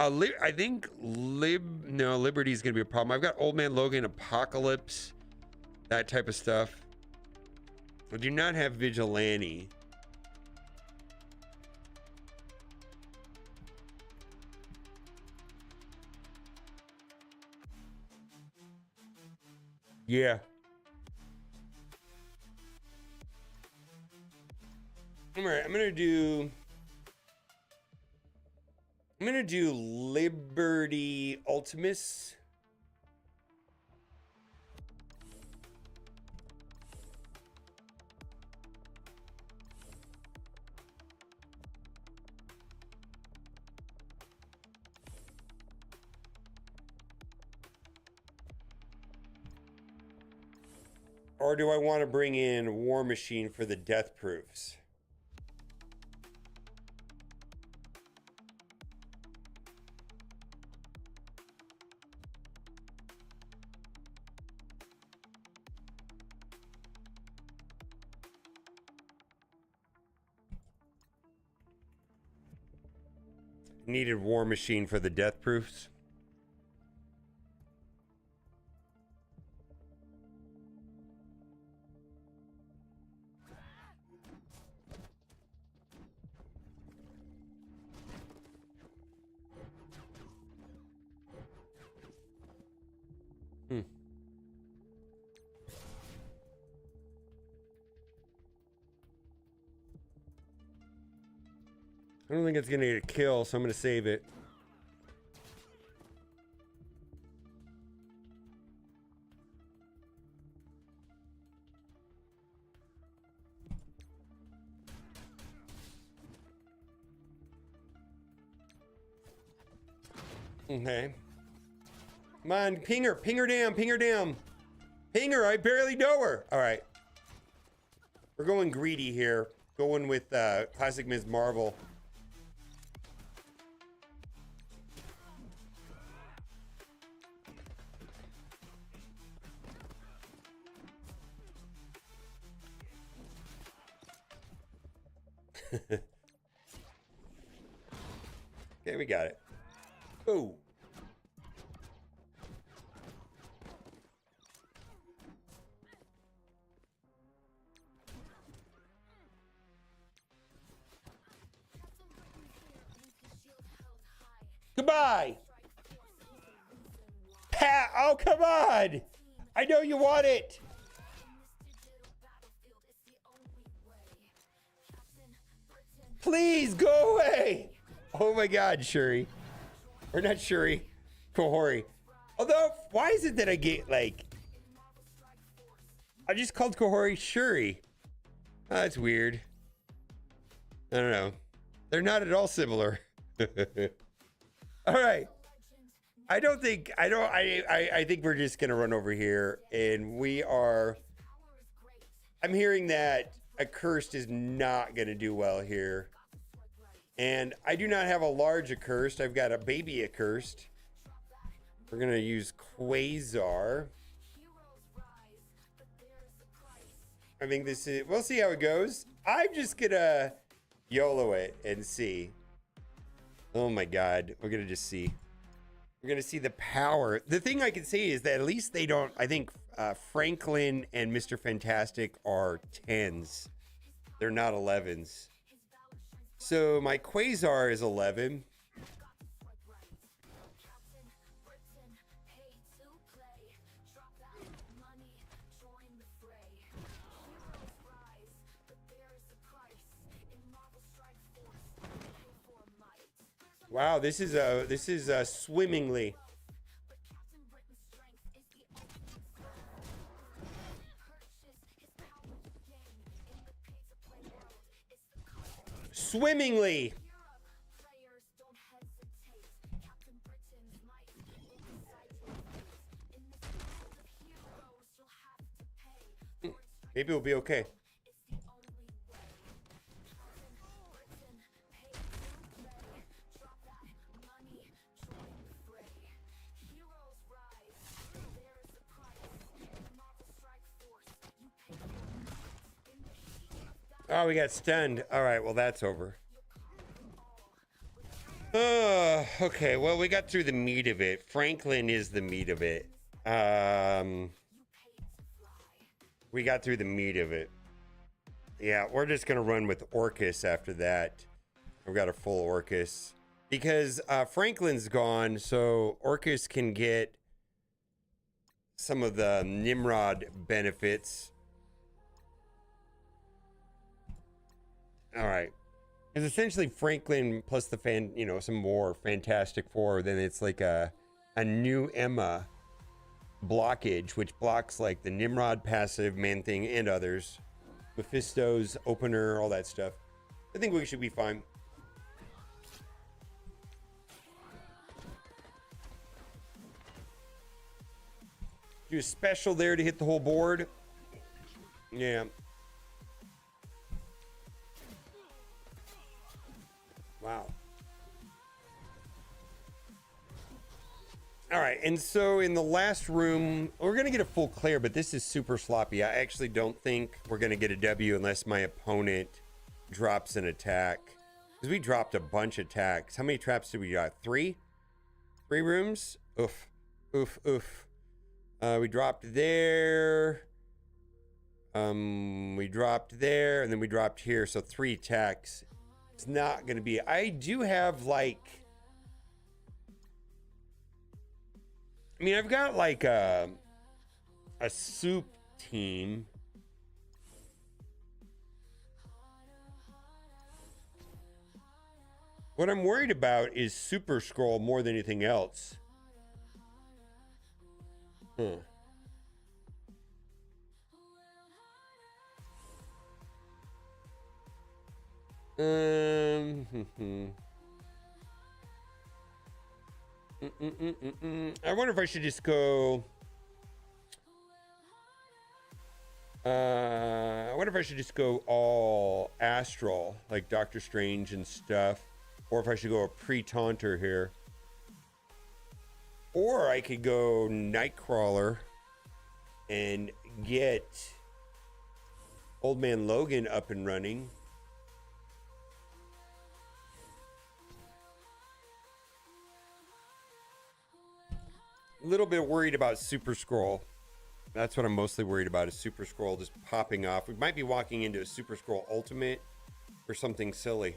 I think Liberty's gonna be a problem. I've got Old Man Logan, Apocalypse, that type of stuff. I do not have Vigilante. Yeah. All right, I'm gonna do Liberty Ultimus. Or do I want to bring in War Machine for the death proofs? Needed War Machine for the death proofs. I don't think it's gonna get a kill, so I'm gonna save it. Okay. Come on, ping her down, ping her down. Ping her, I barely know her. All right. We're going greedy here. Going with Classic Ms. Marvel. Okay, we got it. Oh. Goodbye. Pat, oh, come on. I know you want it. Please go away. Oh my God, Shuri. Or not Shuri. Kohori. Although, why is it that I get like... I just called Kohori Shuri. Oh, that's weird. I don't know. They're not at all similar. All right. I think we're just going to run over here and we are... I'm hearing that Accursed is not going to do well here. And I do not have a large Accursed. I've got a baby Accursed. We're going to use Quasar. I think this is... We'll see how it goes. I'm just going to YOLO it and see. Oh my God. We're going to just see. We're going to see the power. The thing I can say is that at least they don't... I think Franklin and Mr. Fantastic are 10s. They're not 11s. So my Quasar is 11. Wow, this is swimmingly. Swimmingly. Maybe we'll be okay. Oh, we got stunned. All right, well, that's over. Okay, well, we got through the meat of it. Franklin is the meat of it. We got through the meat of it. Yeah, we're just gonna run with Orcus after that. I've got a full Orcus because Franklin's gone, so Orcus can get some of the Nimrod benefits. All right, because essentially Franklin plus the some more Fantastic Four, then it's like a new Emma blockage, which blocks like the Nimrod passive, Man Thing, and others. Mephisto's opener, all that stuff. I think we should be fine. Do a special there to hit the whole board. Yeah. Wow. All right, and so in the last room, we're going to get a full clear, but this is super sloppy. I actually don't think we're going to get a W unless my opponent drops an attack. Because we dropped a bunch of attacks. How many traps did we got? 3? 3 rooms? Oof. Oof, oof. We dropped there. We dropped there, and then we dropped here. So 3 attacks. It's not going to be... I do have, like... I mean, I've got like a soup team. What I'm worried about is Super Scroll more than anything else. Huh. I wonder if I should just go. I wonder if I should just go all astral, like Doctor Strange and stuff, or if I should go a pre-taunter here, or I could go Nightcrawler and get Old Man Logan up and running. A little bit worried about Super Scroll. That's what I'm mostly worried about, is Super Scroll just popping off. We might be walking into a Super Scroll Ultimate or something silly.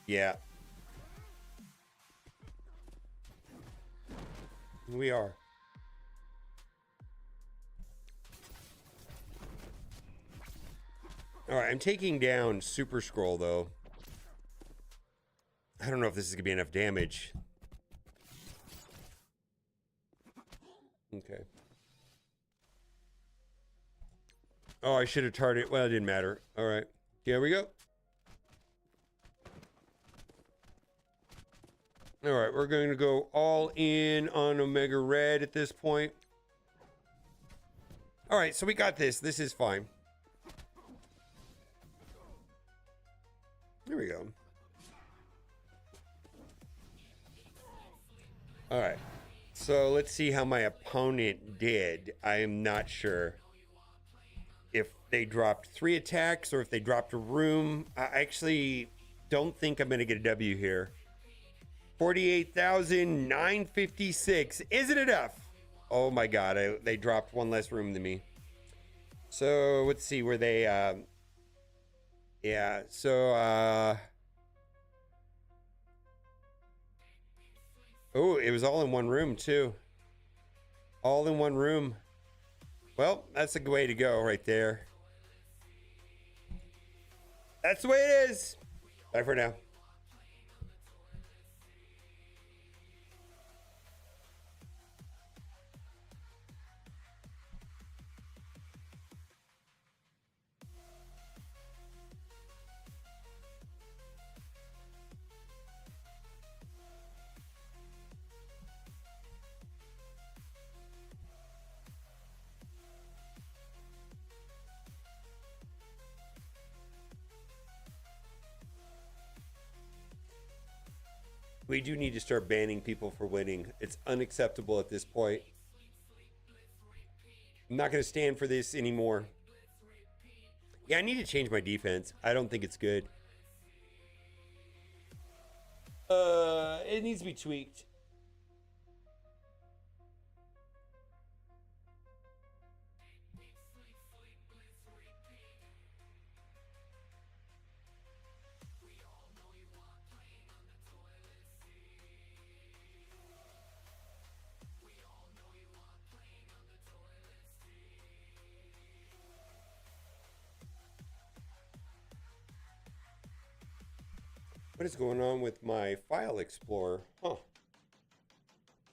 Yeah. We are. All right, I'm taking down Super Scroll, though. I don't know if this is going to be enough damage. Okay. Oh, I should have targeted. Well, it didn't matter. All right. Here we go. All right. We're going to go all in on Omega Red at this point. All right. So we got this. This is fine. There we go. All right. So let's see how my opponent did. I am not sure if they dropped 3 attacks or if they dropped a room. I actually don't think I'm going to get a W here. 48,956. Is it enough? Oh my God. They dropped 1 less room than me. So let's see where they... yeah. So... oh, it was all in 1 room, too. All in 1 room. Well, that's a good way to go right there. That's the way it is. Bye for now. We do need to start banning people for winning. It's unacceptable at this point. I'm not going to stand for this anymore. Yeah, I need to change my defense. I don't think it's good. It needs to be tweaked. What is going on with my File Explorer? Huh.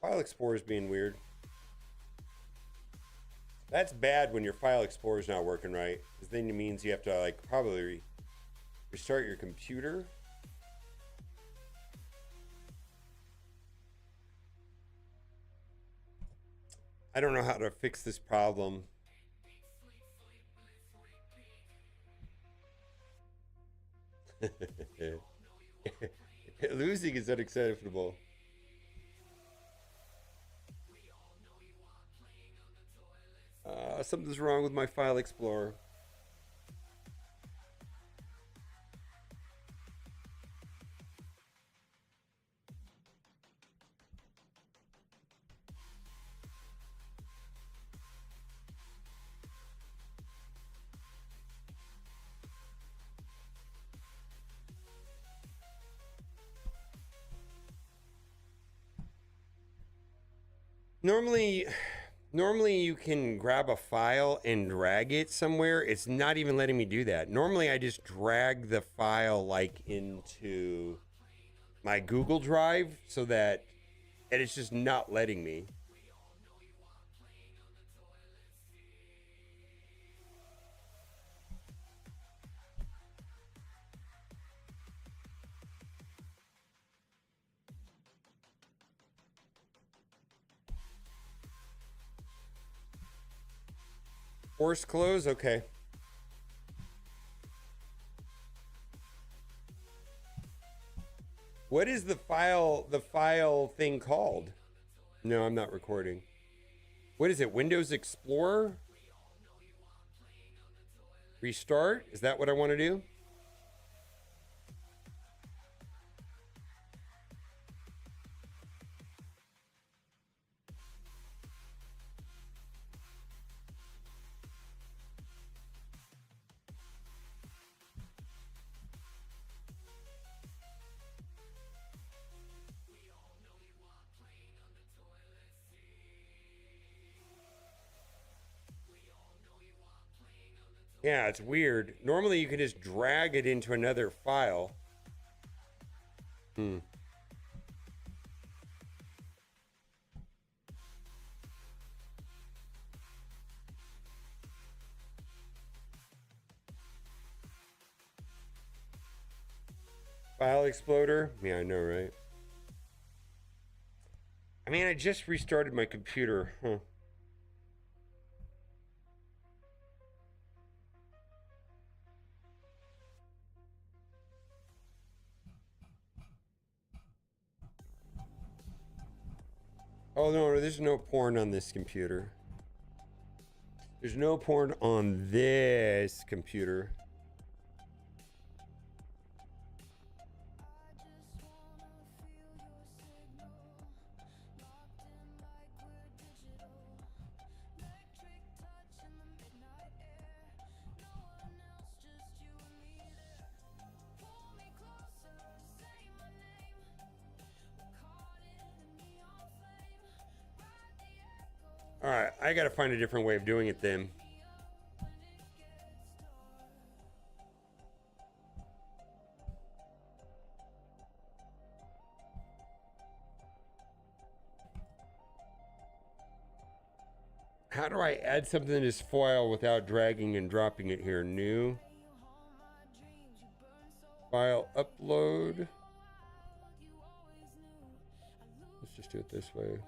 File Explorer is being weird. That's bad when your File Explorer is not working right, because then it means you have to like probably restart your computer. I don't know how to fix this problem. Losing is unacceptable. Something's wrong with my File Explorer. Normally you can grab a file and drag it somewhere. It's not even letting me do that. Normally I just drag the file like into my Google Drive so that, and it's just not letting me. Force close, okay. What is the file thing called? No, I'm not recording. What is it? Windows Explorer? Restart? Is that what I want to do? Yeah, it's weird. Normally you can just drag it into another file. File exploder? Yeah, I know, right? I mean, I just restarted my computer. Huh. Oh, no, there's no porn on this computer. There's no porn on this computer. All right, I gotta find a different way of doing it then. How do I add something to this file without dragging and dropping it here? New file upload. Let's just do it this way.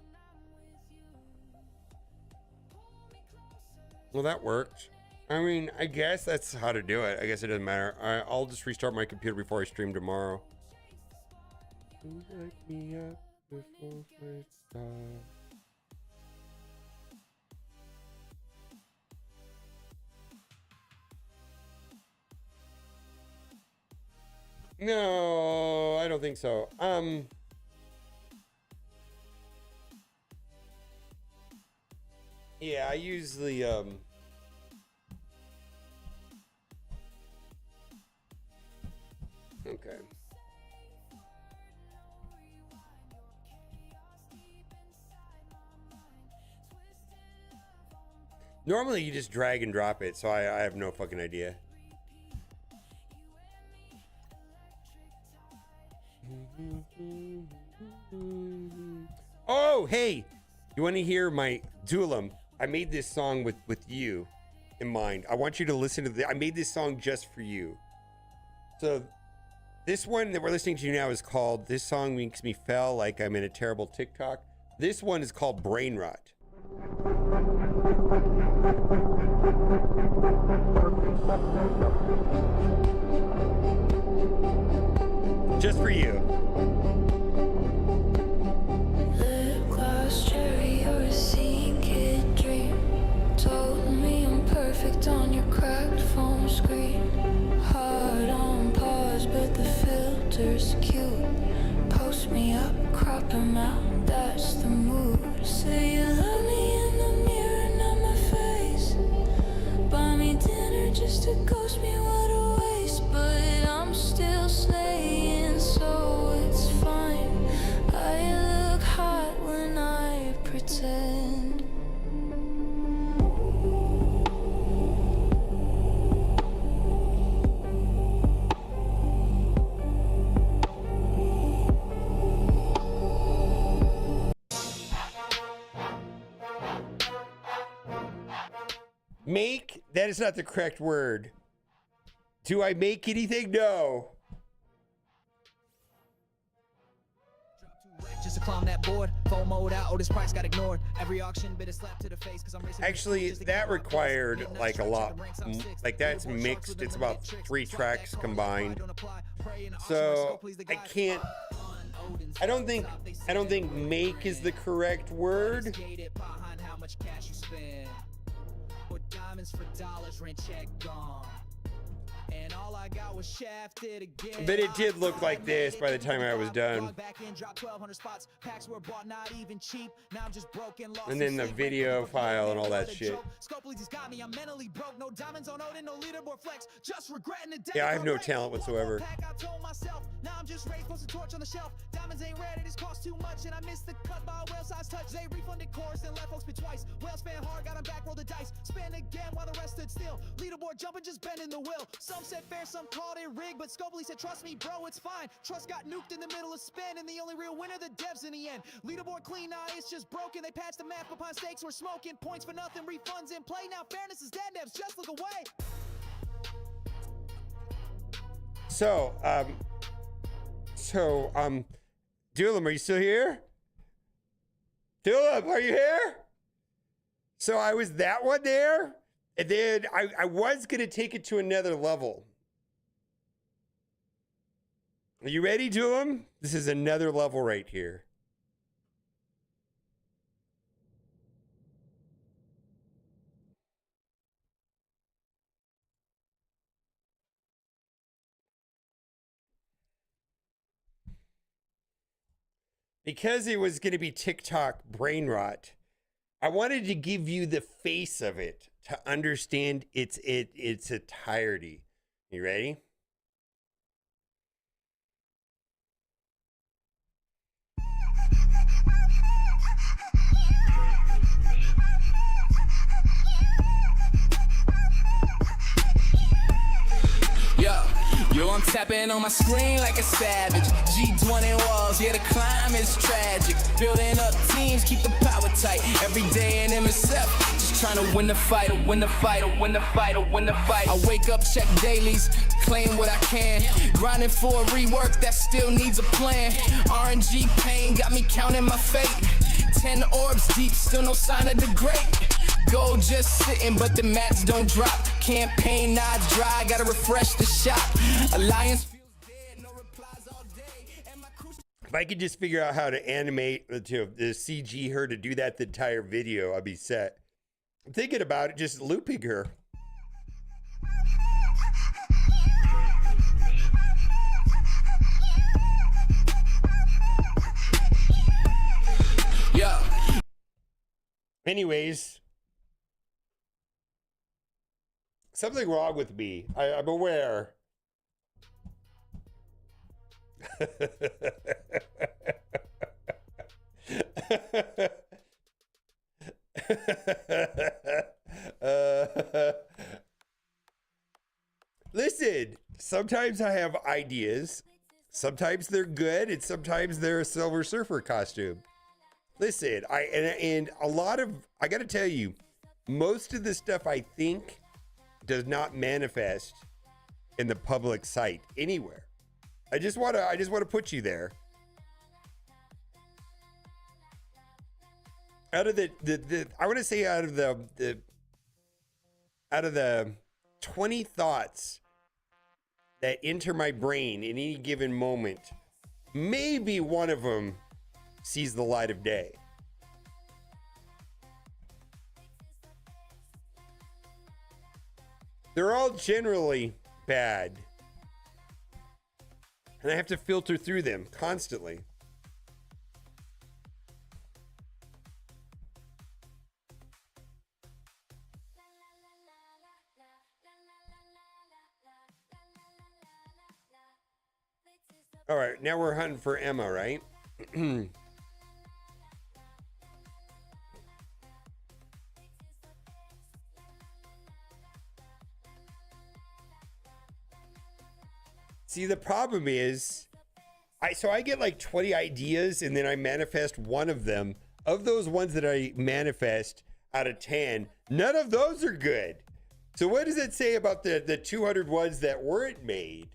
Well, that worked. I mean, I guess that's how to do it. I guess it doesn't matter. I'll just restart my computer before I stream tomorrow. Wake me up before I start. No, I don't think so. Yeah, I usually okay. Normally you just drag and drop it, so I have no fucking idea. Oh, hey, you want to hear my Duelam? I made this song with you in mind. I want you to listen to I made this song just for you. So this one that we're listening to now is called This Song Makes Me Feel Like I'm in a Terrible TikTok. This one is called Brain Rot. Just for you. Lip gloss, cherry, or a seeing kid dream. Told me I'm perfect on your cracked phone screen. Hard on pause, but the filter's cute. Post me up, crop 'em out, that's the mood. Say you love me in the mirror, not my face. Buy me dinner just to ghost me, what a waste. But I'm still slaying, so it's fine. I look hot when I pretend. Make, that is not the correct word. Do I make anything? No. Just to climb that board, FOMO'd out, oh, this price got ignored. Every auction bit a slap to the face, cause I'm racing. Actually, that required like a lot. Like that's mixed. It's about 3 tracks combined. So I can't. I don't think make is the correct word. Diamonds for dollars, rent check gone. And all I got was shafted again. But it did look like this by the time I was done. And then the video file and all that shit. Yeah, I have no talent whatsoever. Now I'm just raised, post a torch on the shelf. Diamonds ain't red, it just cost too much. And I missed the cut by a whale size touch. They refunded course and left folks bid twice. Whales fan hard, got him back, roll the dice. Spin again while the rest stood still. Leaderboard jumping, just bending the wheel. Some said fair, some called it rigged. But Scopely said, trust me, bro, it's fine. Trust got nuked in the middle of spin. And the only real winner, the devs in the end. Leaderboard clean, nah, it's just broken. They patched the map upon stakes, we're smoking. Points for nothing, refunds in play. Now fairness is dead, devs, just look away. So, Duelam, are you still here? Duelam, are you here? So I was that one there, and then I was gonna take it to another level. Are you ready, Duelam? This is another level right here. Because it was going to be TikTok brain rot, I wanted to give you the face of it to understand its entirety. You ready? Yo, I'm tapping on my screen like a savage. G20 walls, yeah, the climb is tragic. Building up teams, keep the power tight. Every day in MSF, just trying to win the fight, win the fight, win the fight, win the fight. I wake up, check dailies, claim what I can. Grinding for a rework that still needs a plan. RNG pain got me counting my fate. 10 orbs deep, still no sign of the great. Gold just sitting, but the mats don't drop. Campaign nods dry, gotta refresh the shop. Alliance feels dead, no replies all day. And my crucial. If I could just figure out how to animate, to CG her to do that the entire video, I'd be set. I'm thinking about it, just looping her. Yeah. Anyways. Something wrong with me. I'm aware. Listen, sometimes I have ideas. Sometimes they're good, and sometimes they're a Silver Surfer costume. Listen, and a lot of, I got to tell you, most of the stuff I think does not manifest in the public sight anywhere. I just want to put you there. Out of the I want to say out of the 20 thoughts that enter my brain in any given moment, maybe one of them sees the light of day. They're all generally bad. And I have to filter through them constantly. All right, now we're hunting for Emma, right? See, the problem is, I get like 20 ideas and then I manifest one of them. Of those ones that I manifest out of 10, none of those are good. So what does it say about the 200 ones that weren't made?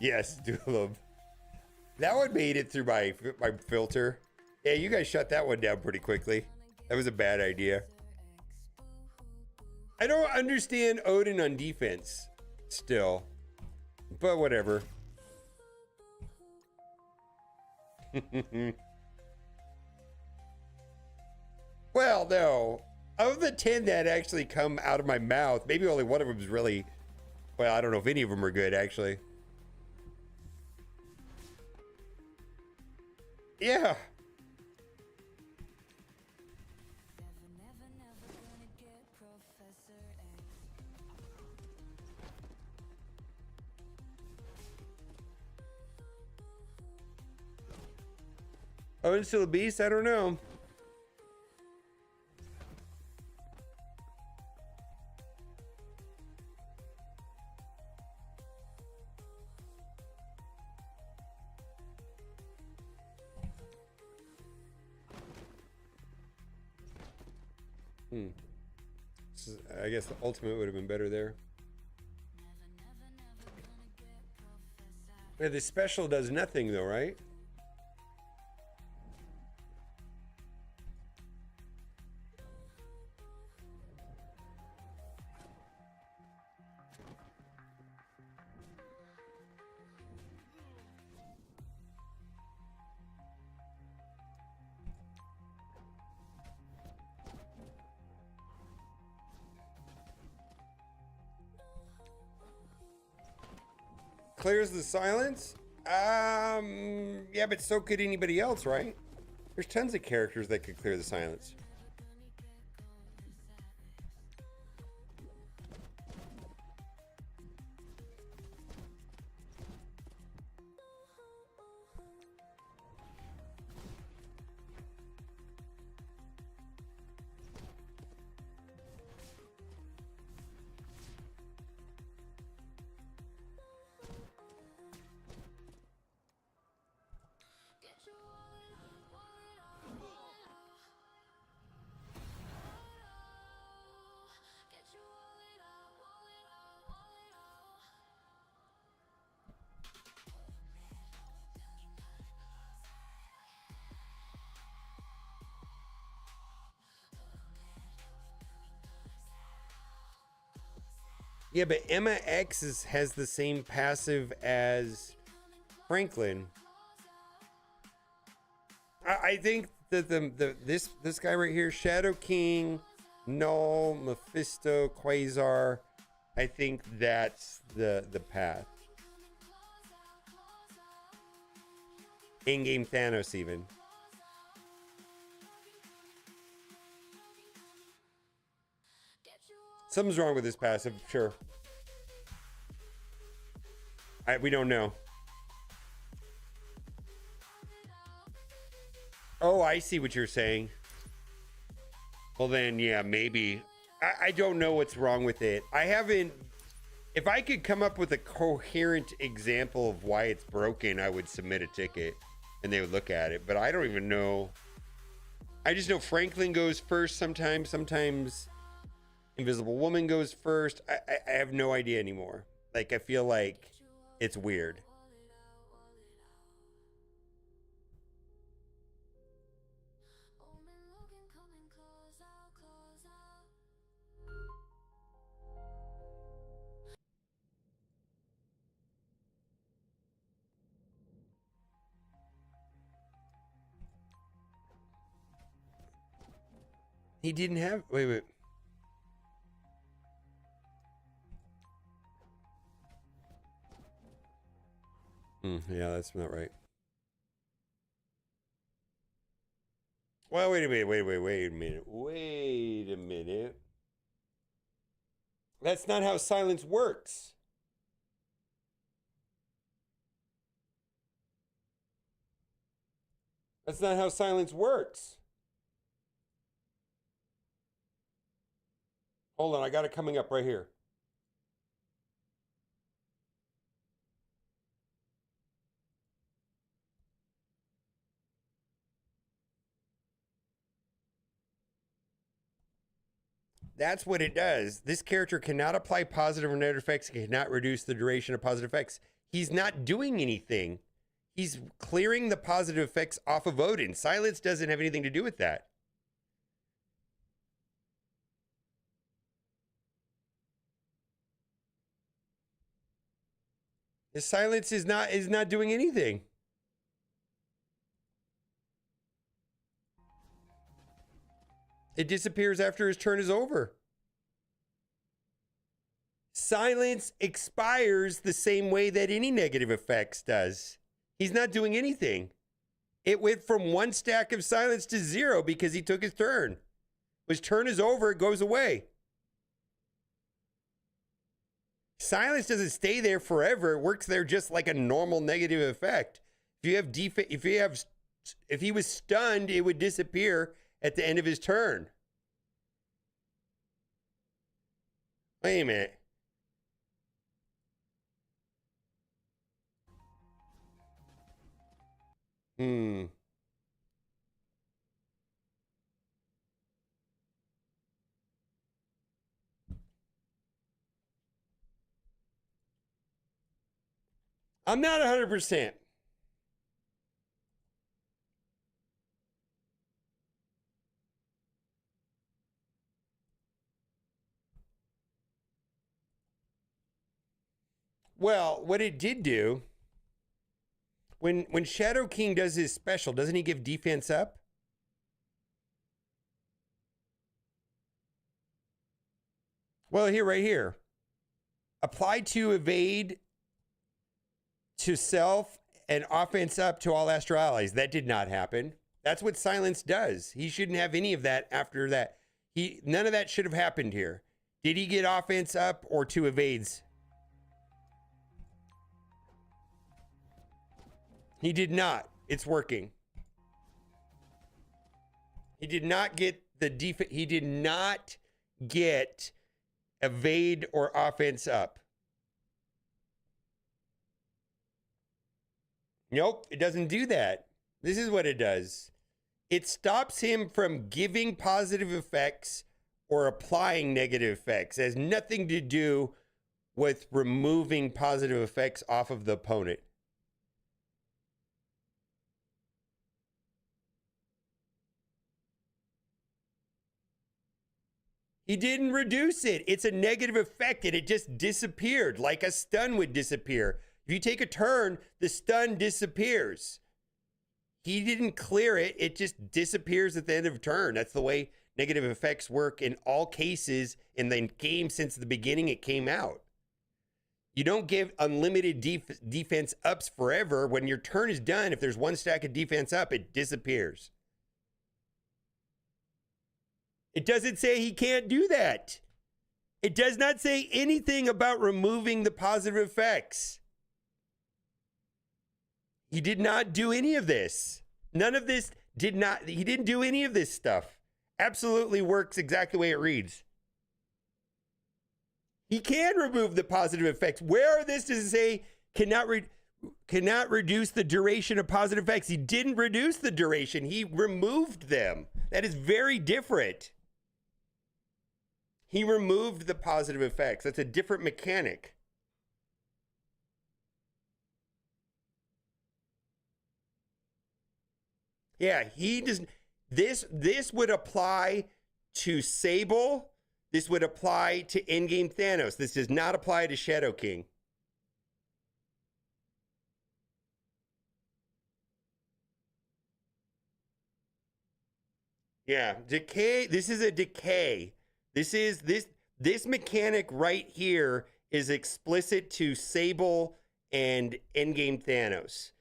Yes, Doolum. That one made it through my filter. Yeah, you guys shut that one down pretty quickly. That was a bad idea. I don't understand Odin on defense still, but whatever. Well, no. Of the 10 that actually come out of my mouth, maybe only one of them is really, well, I don't know if any of them are good, actually. Yeah. Oh, it's still a beast? I don't know. I guess the ultimate would have been better there. Yeah, the special does nothing though, right? Clears the silence? Yeah, but so could anybody else, right? There's tons of characters that could clear the silence. Yeah, but Emma X has the same passive as Franklin. I think that this guy right here, Shadow King, Null, Mephisto, Quasar, I think that's the path. In-game Thanos even. Something's wrong with this passive, sure. We don't know. Oh, I see what you're saying. Well, then, yeah, maybe. I don't know what's wrong with it. I haven't... If I could come up with a coherent example of why it's broken, I would submit a ticket and they would look at it. But I don't even know. I just know Franklin goes first sometimes. Sometimes Invisible Woman goes first. I have no idea anymore. Like, I feel like it's weird. He didn't have... Wait. Yeah, that's not right. Well, wait a minute. That's not how silence works. That's not how silence works. Hold on, I got it coming up right here. That's what it does. This character cannot apply positive or negative effects, cannot reduce the duration of positive effects. He's not doing anything. He's clearing the positive effects off of Odin. Silence doesn't have anything to do with that. His silence is not doing anything. It disappears after his turn is over. Silence expires the same way that any negative effects does. He's not doing anything. It went from 1 stack of silence to 0 because he took his turn. His turn is over, it goes away. Silence doesn't stay there forever. It works there just like a normal negative effect. If he was stunned, it would disappear at the end of his turn. Wait a minute. I'm not 100%. Well, what it did do, when Shadow King does his special, doesn't he give defense up? Well, right here. Apply to evade to self and offense up to all astral allies. That did not happen. That's what silence does. He shouldn't have any of that after that. None of that should have happened here. Did he get offense up or to evades? He did not. It's working. He did not get the defense. He did not get evade or offense up. Nope, it doesn't do that. This is what it does. It stops him from giving positive effects or applying negative effects. It has nothing to do with removing positive effects off of the opponent. He didn't reduce it. It's a negative effect and it just disappeared like a stun would disappear. If you take a turn, the stun disappears. He didn't clear it. It just disappears at the end of a turn. That's the way negative effects work in all cases in the game since the beginning it came out. You don't give unlimited defense ups forever. When your turn is done, if there's 1 stack of defense up, it disappears. It doesn't say he can't do that. It does not say anything about removing the positive effects. He did not do any of this. None of this he didn't do any of this stuff. Absolutely works exactly the way it reads. He can remove the positive effects. Where are this does it say cannot reduce the duration of positive effects? He didn't reduce the duration. He removed them. That is very different. He removed the positive effects. That's a different mechanic. Yeah, he does. This would apply to Sable. This would apply to Endgame Thanos. This does not apply to Shadow King. Yeah, decay. This is a decay. This mechanic right here is explicit to Sable and Endgame Thanos.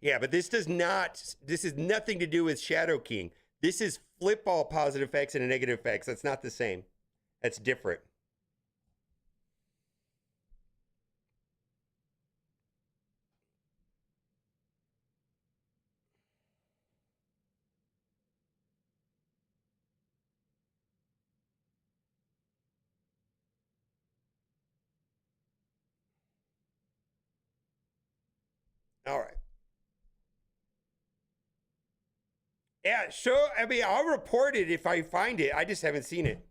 Yeah, but this is nothing to do with Shadow King. This is flip all positive effects and negative effects. That's not the same. That's different. All right. Yeah, sure. I mean, I'll report it if I find it. I just haven't seen it.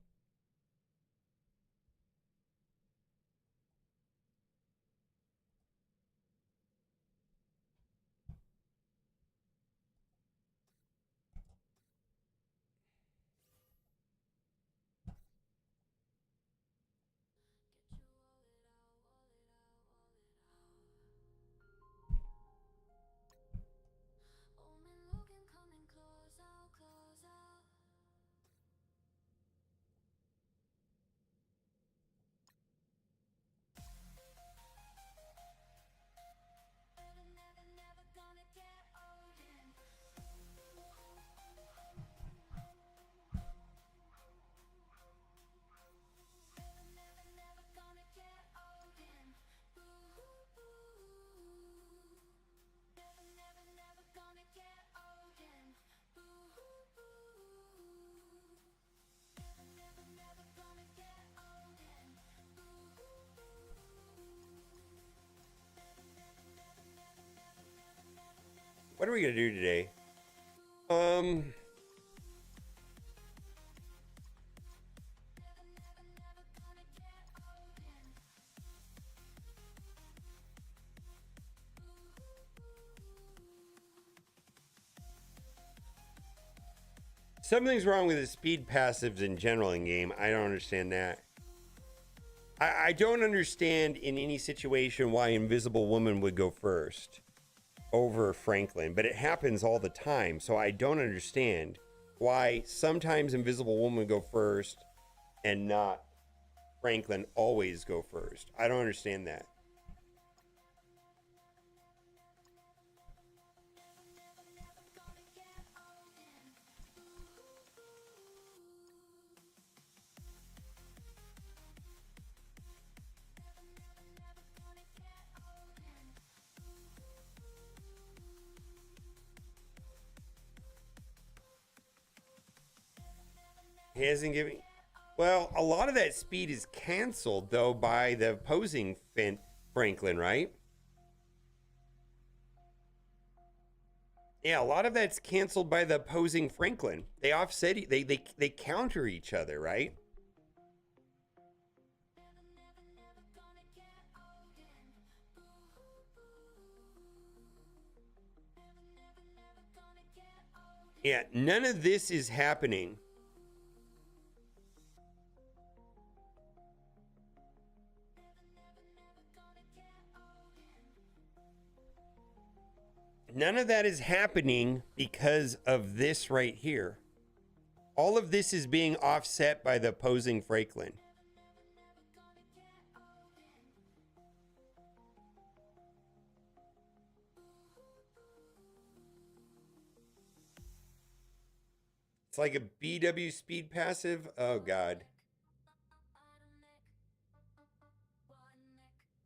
Old man Logan coming close out, close out. Never gonna get old and never gonna get old and never gonna get old and never gonna get old and What are we gonna do today? Something's wrong with the speed passives in general in game. I don't understand that. I don't understand in any situation why Invisible Woman would go first over Franklin, but it happens all the time. So I don't understand why sometimes Invisible Woman would go first and not Franklin always go first. I don't understand that. He hasn't given. Well, a lot of that speed is canceled though by the opposing Franklin, right? Yeah, a lot of that's canceled by the opposing Franklin. They offset. They counter each other, right? Yeah, none of this is happening. None of that is happening because of this right here. All of this is being offset by the opposing Franklin. It's like a BW speed passive. Oh god.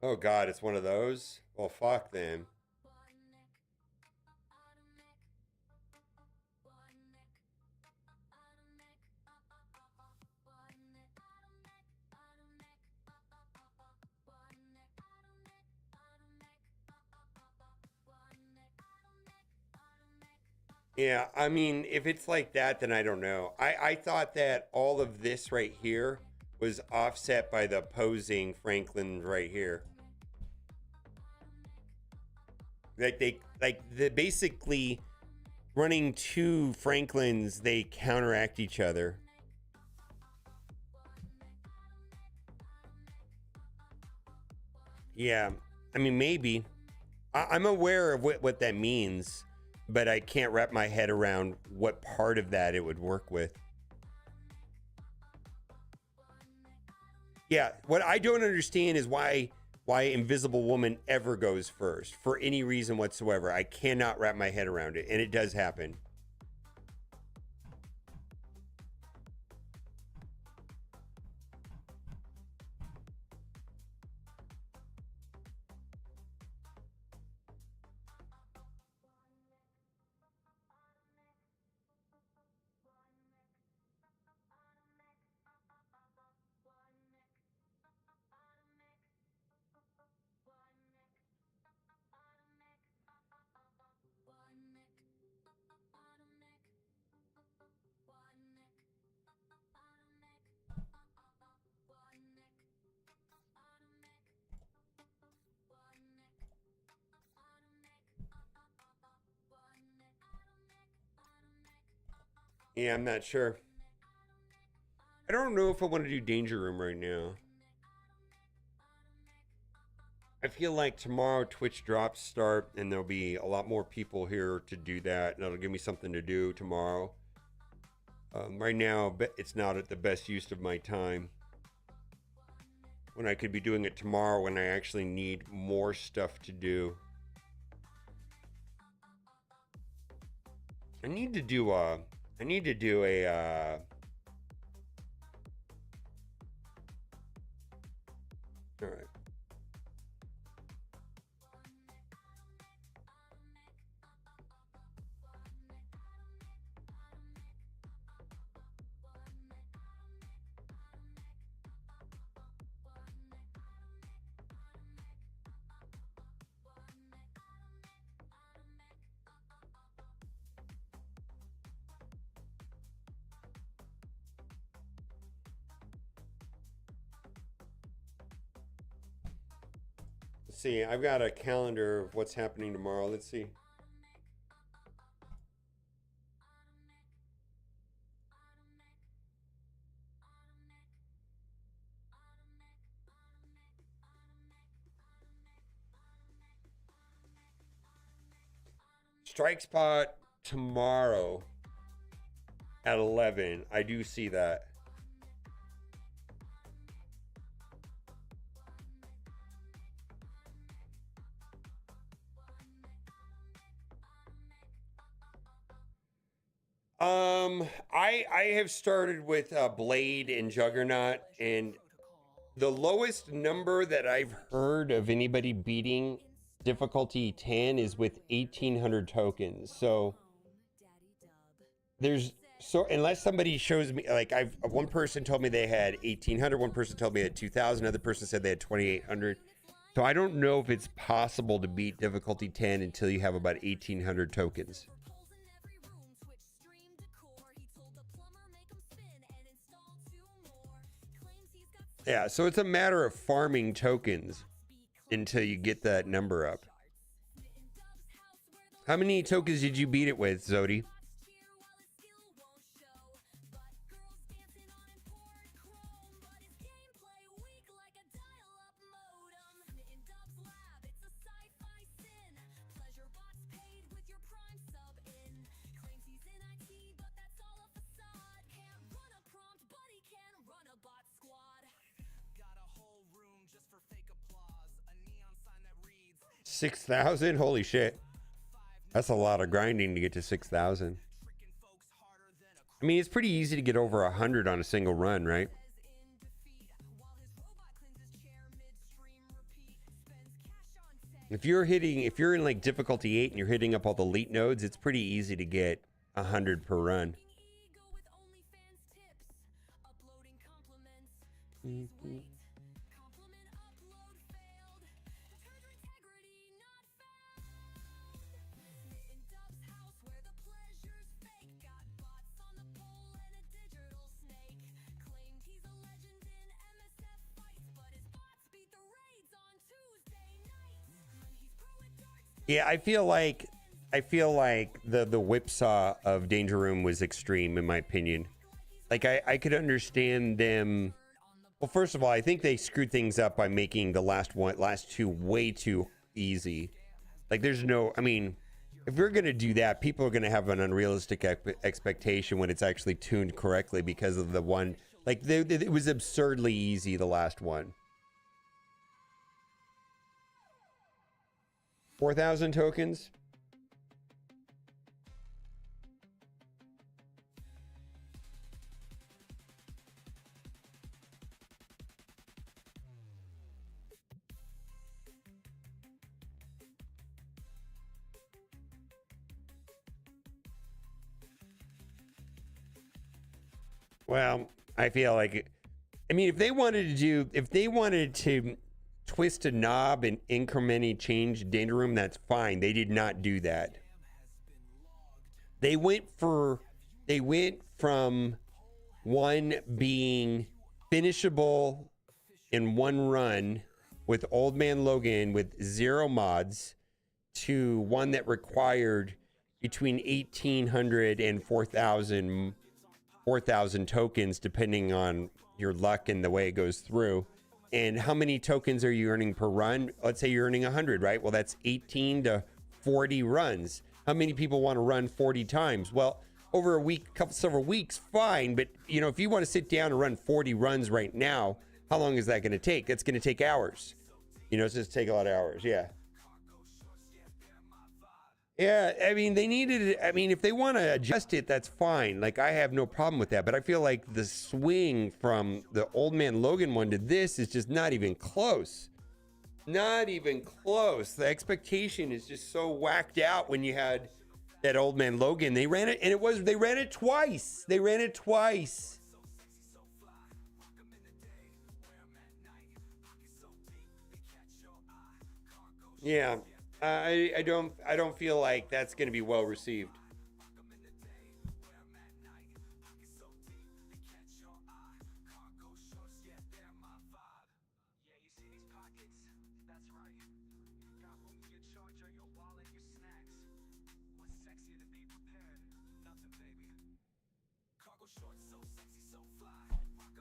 Oh god, it's one of those. Well, fuck then. Yeah, I mean, if it's like that, then I don't know. I thought that all of this right here was offset by the opposing Franklin right here. Like the basically running two Franklins, they counteract each other. Yeah, I mean, maybe. I'm aware of what that means, but I can't wrap my head around what part of that it would work with. Yeah, what I don't understand is why Invisible Woman ever goes first for any reason whatsoever. I cannot wrap my head around it, and it does happen. Yeah, I'm not sure. I don't know if I want to do Danger Room right now. I feel like tomorrow Twitch drops start and there'll be a lot more people here to do that, and that'll give me something to do tomorrow. Right now, it's not at the best use of my time. When I could be doing it tomorrow when I actually need more stuff to do. I need to do a all right. Let's see, I've got a calendar of what's happening tomorrow. Let's see. Strike spot tomorrow at 11. I do see that. I have started with Blade and Juggernaut, and the lowest number that I've heard of anybody beating difficulty 10 is with 1,800 tokens. So unless somebody shows me, like, one person told me they had 1,800, one person told me they had 2,000, another person said they had 2,800. So I don't know if it's possible to beat difficulty 10 until you have about 1,800 tokens. Yeah, so it's a matter of farming tokens until you get that number up. How many tokens did you beat it with, Zodi? $6,000? Holy shit. That's a lot of grinding to get to 6,000. I mean, it's pretty easy to get over 100 on a single run, right? If you're in like difficulty 8 and you're hitting up all the elite nodes, it's pretty easy to get 100 per run. Yeah, I feel like the whipsaw of Danger Room was extreme in my opinion. Like I could understand them. Well, first of all, I think they screwed things up by making the last two way too easy. Like there's no, I mean, if we're going to do that, people are going to have an unrealistic expectation when it's actually tuned correctly because of the one, like it was absurdly easy, the last one. 4,000 tokens. Well, I feel like, I mean, if they wanted to twist a knob and incrementally change Danger Room, that's fine. They did not do that. They went from one being finishable in one run with Old Man Logan with 0 mods to one that required between 1,800 and 4,000 tokens, depending on your luck and the way it goes through. And how many tokens are you earning per run? Let's say you're earning 100, right? Well, that's 18 to 40 runs. How many people want to run 40 times? Well, over a week, several weeks, fine. But you know, if you want to sit down and run 40 runs right now, how long is that going to take? It's going to take hours. You know, it's just take a lot of hours. Yeah. Yeah, I mean, they needed it. I mean, if they want to adjust it, that's fine. Like, I have no problem with that. But I feel like the swing from the Old Man Logan one to this is just not even close. Not even close. The expectation is just so whacked out when you had that Old Man Logan. They ran it, and they ran it twice. They ran it twice. Yeah. I don't feel like that's going to be well received.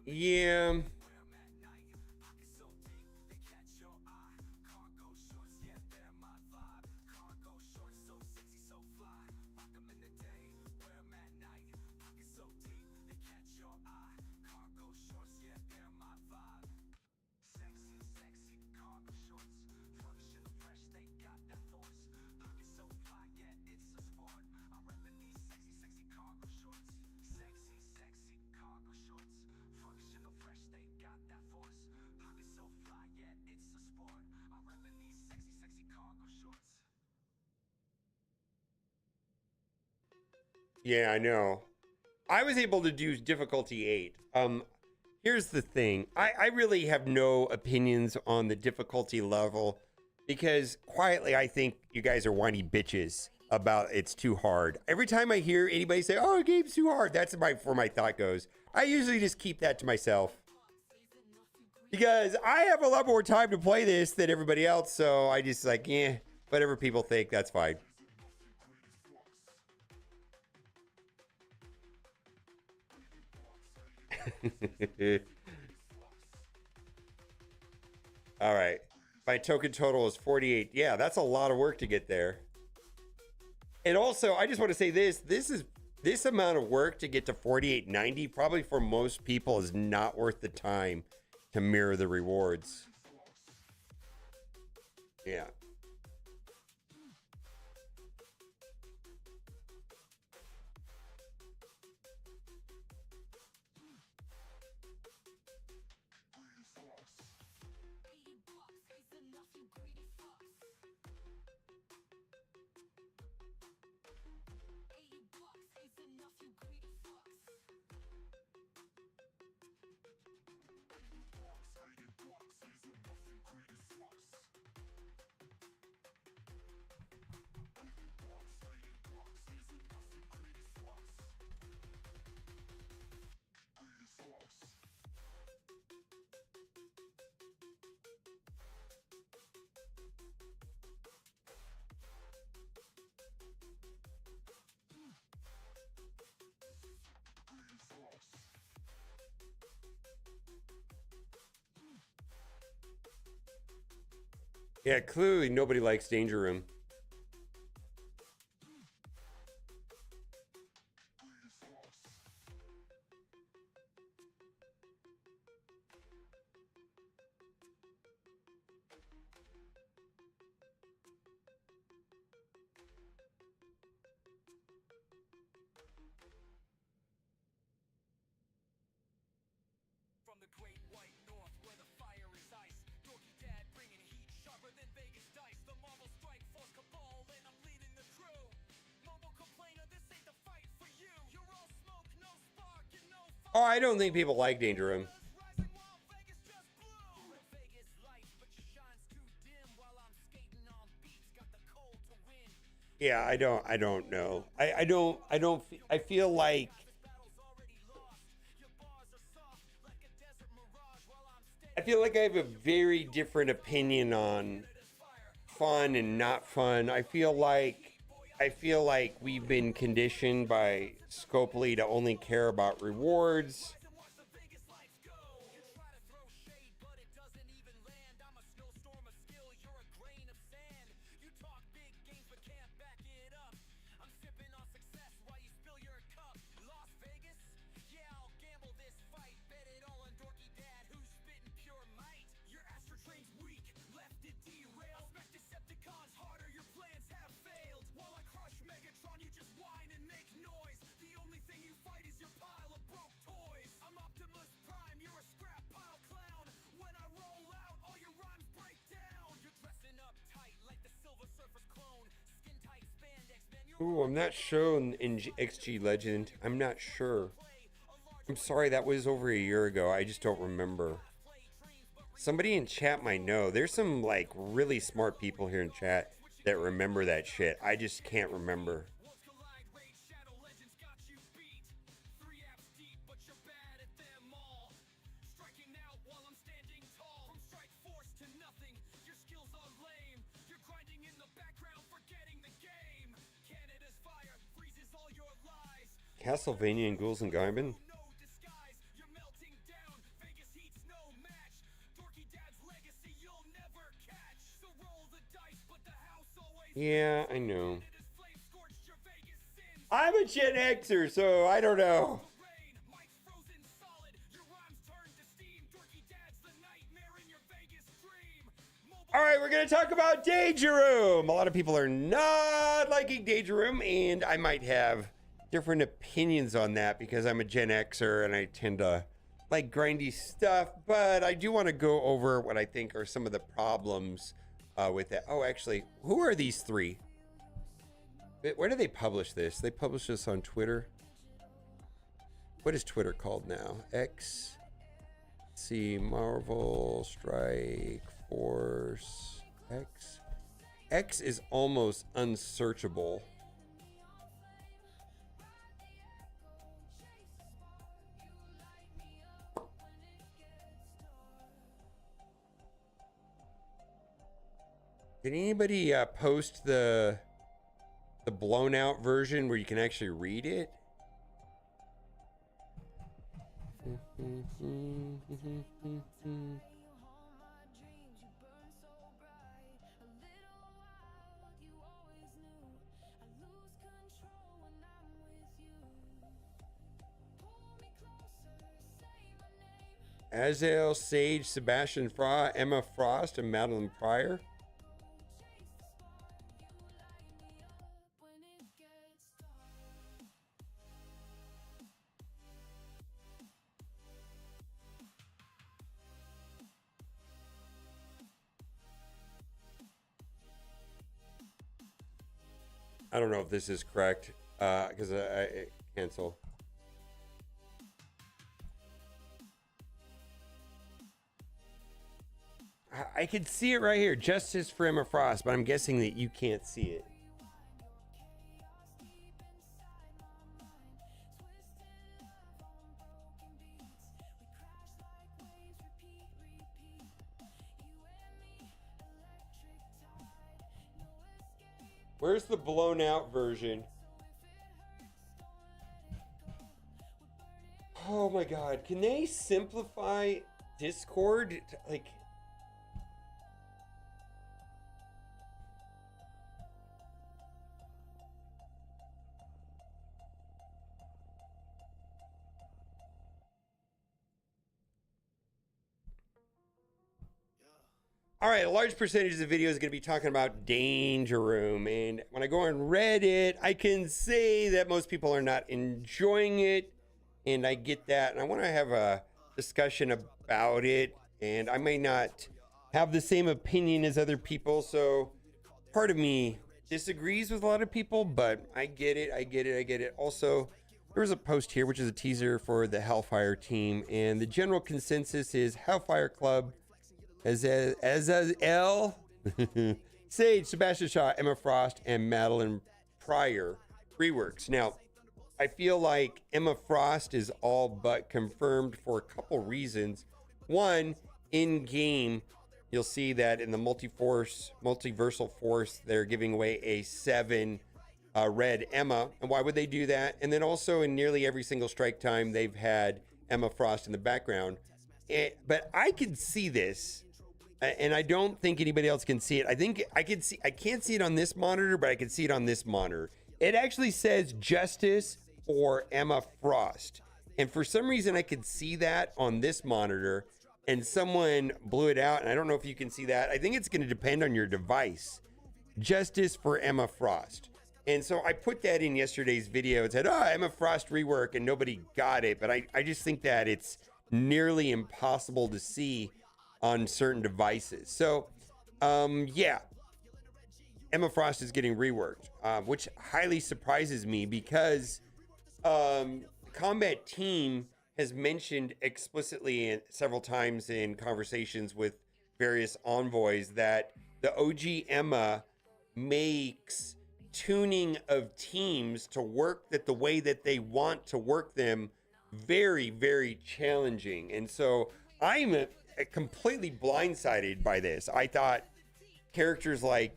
Yeah. Yeah, I know. I was able to do difficulty 8. Here's the thing. I really have no opinions on the difficulty level because quietly I think you guys are whiny bitches about it's too hard. Every time I hear anybody say, "Oh, the game's too hard," that's where my thought goes. I usually just keep that to myself because I have a lot more time to play this than everybody else. So I just like, yeah, whatever people think, that's fine. All right, my token total is 48. Yeah, that's a lot of work to get there. And also, I just want to say this amount of work to get to 48.90 probably for most people is not worth the time to mirror the rewards. Yeah. Yeah, clearly nobody likes Danger Room. From the great white north where the fire is ice, Dorky Dad bringing heat sharper than Vegas dice. The Marvel strike force cabal and I'm leading the crew. Mobile complainer, this ain't the fight for you. You're all smoke, no spark, and no Oh, I don't think people like Danger Room. rising while Vegas just blew. Vegas lights, but your shine's too dim while I'm skating on beats. Got the cold to win. Yeah, I don't know. I feel like I have a very different opinion on fun and not fun. I feel like we've been conditioned by Scopely to only care about rewards. Ooh, I'm not sure in XG Legend. I'm not sure. I'm sorry, that was over a year ago. I just don't remember. Somebody in chat might know. There's some like really smart people here in chat that remember that shit. I just can't remember. Castlevania and Ghouls and Gaiman. Yeah, I know. I'm a Gen Xer, so I don't know. All right, we're going to talk about Danger Room. A lot of people are not liking Danger Room, and I might have different opinions on that because I'm a Gen Xer and I tend to like grindy stuff, but I do want to go over what I think are some of the problems with that. Oh, actually, who are these three? Where do they publish this? They publish this on Twitter. What is Twitter called now? X. See, Marvel Strike Force X. X is almost unsearchable. Did anybody post the blown out version where you can actually read it? Azael, Sage, Sebastian Fra, Emma Frost, and Madeline Pryor. I don't know if this is correct because I cancel. I can see it right here. Justice for Emma Frost, but I'm guessing that you can't see it. Where's the blown out version? Oh my god, can they simplify Discord? Like, All right, a large percentage of the video is going to be talking about Danger Room. And when I go on Reddit, I can say that most people are not enjoying it. And I get that. And I want to have a discussion about it. And I may not have the same opinion as other people. So part of me disagrees with a lot of people, but I get it. I get it. Also, there was a post here, which is a teaser for the Hellfire team. And the general consensus is Hellfire Club as L, Sage, Sebastian Shaw, Emma Frost, and Madeline Pryor reworks. Now, I feel like Emma Frost is all but confirmed for a couple reasons. One, in game, you'll see that in the multiversal force, they're giving away a 7 red Emma. And why would they do that? And then also in nearly every single strike time, they've had Emma Frost in the background. But I can see this. And I don't think anybody else can see it. I think I can't see it on this monitor, but I can see it on this monitor. It actually says Justice or Emma Frost. And for some reason, I could see that on this monitor, and someone blew it out. And I don't know if you can see that. I think it's going to depend on your device. Justice for Emma Frost. And so I put that in yesterday's video. It said, Emma Frost rework, and nobody got it. But I just think that it's nearly impossible to see on certain devices. So, yeah, Emma Frost is getting reworked, which highly surprises me because Combat Team has mentioned explicitly several times in conversations with various envoys that the OG Emma makes tuning of teams to work the way that they want to work them very, very challenging. And so I'm completely blindsided by this. I thought characters like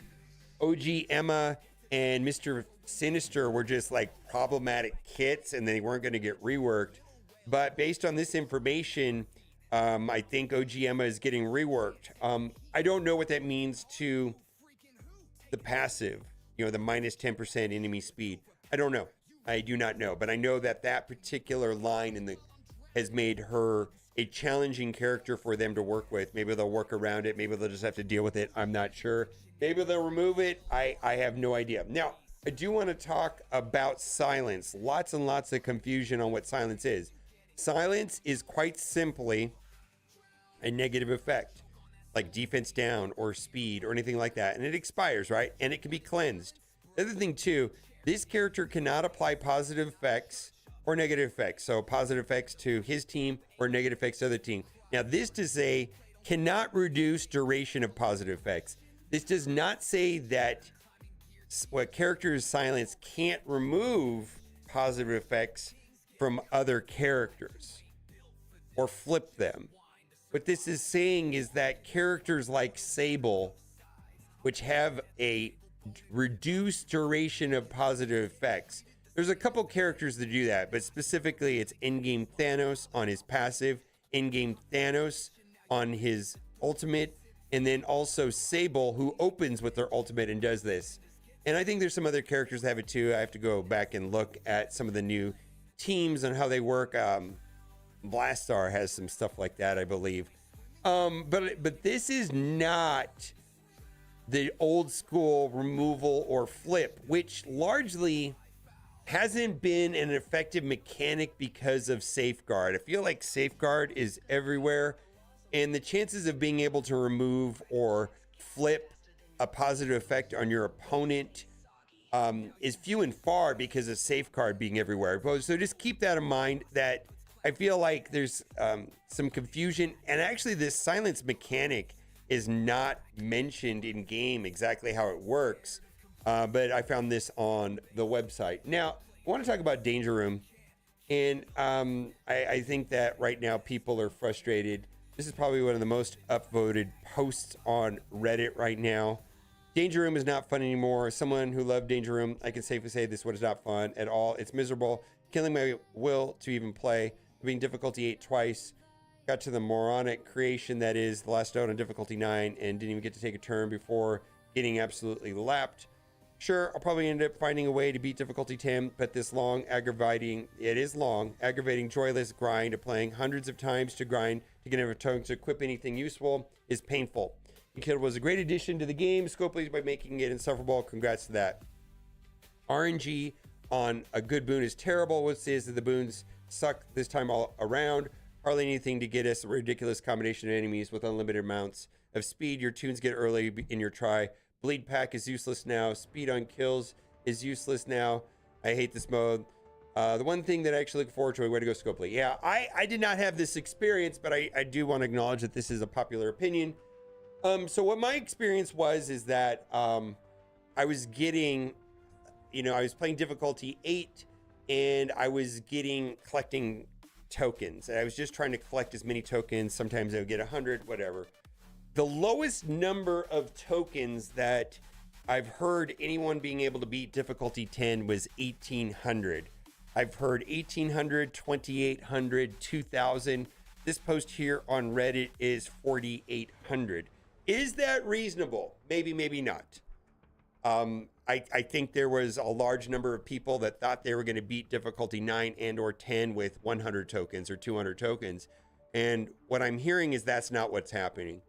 OG Emma and Mr. Sinister were just like problematic kits and they weren't going to get reworked. But based on this information, I think OG Emma is getting reworked. I don't know what that means to the passive, the minus 10% enemy speed. I don't know. I do not know. But I know that particular line has made her a challenging character for them to work with. Maybe they'll work around it. Maybe they'll just have to deal with it. I'm not sure. Maybe they'll remove it. I have no idea. Now, I do want to talk about silence. Lots and lots of confusion on what silence is. Silence is quite simply a negative effect, like defense down or speed or anything like that. And it expires, right? And it can be cleansed. The other thing, too, this character cannot apply positive effects or negative effects. So positive effects to his team or negative effects to the other team. Now, this to say cannot reduce duration of positive effects. This does not say that what character's silence can't remove positive effects from other characters or flip them. What this is saying is that characters like Sable, which have a reduced duration of positive effects, there's a couple characters that do that, but specifically it's in-game Thanos on his passive, in-game Thanos on his ultimate, and then also Sable, who opens with their ultimate and does this. And I think there's some other characters that have it too. I have to go back and look at some of the new teams and how they work. Blastar has some stuff like that, I believe. But this is not the old school removal or flip, which largely hasn't been an effective mechanic because of Safeguard. I feel like Safeguard is everywhere, and the chances of being able to remove or flip a positive effect on your opponent is few and far because of Safeguard being everywhere. So just keep that in mind, that I feel like there's some confusion, and actually this silence mechanic is not mentioned in game exactly how it works. But I found this on the website. Now, I want to talk about Danger Room. And I think that right now people are frustrated. This is probably one of the most upvoted posts on Reddit right now. Danger Room is not fun anymore. As someone who loved Danger Room, I can safely say this one is not fun at all. It's miserable, killing my will to even play, being difficulty 8 twice. Got to the moronic creation that is the last node on difficulty 9 and didn't even get to take a turn before getting absolutely lapped. Sure, I'll probably end up finding a way to beat difficulty 10, but this aggravating, joyless grind of playing hundreds of times to grind to get enough tokens to equip anything useful is painful. Kid was a great addition to the game. Scopely by making it insufferable. Congrats to that. RNG on a good boon is terrible. What says that the boons suck this time all around? Hardly anything to get us a ridiculous combination of enemies with unlimited amounts of speed. Your tunes get early in your try. Bleed pack is useless now. Speed on kills is useless now. I hate this mode. The one thing that I actually look forward to, way to go, Scopely. Yeah, I did not have this experience, but I do want to acknowledge that this is a popular opinion. So what my experience was is that I was getting, I was playing difficulty 8 and I was collecting tokens. And I was just trying to collect as many tokens. Sometimes I would get 100, whatever. The lowest number of tokens that I've heard anyone being able to beat difficulty 10 was 1,800. I've heard 1,800, 2,800, 2,000. This post here on Reddit is 4,800. Is that reasonable? Maybe, maybe not. I think there was a large number of people that thought they were going to beat difficulty 9 and or 10 with 100 tokens or 200 tokens. And what I'm hearing is that's not what's happening.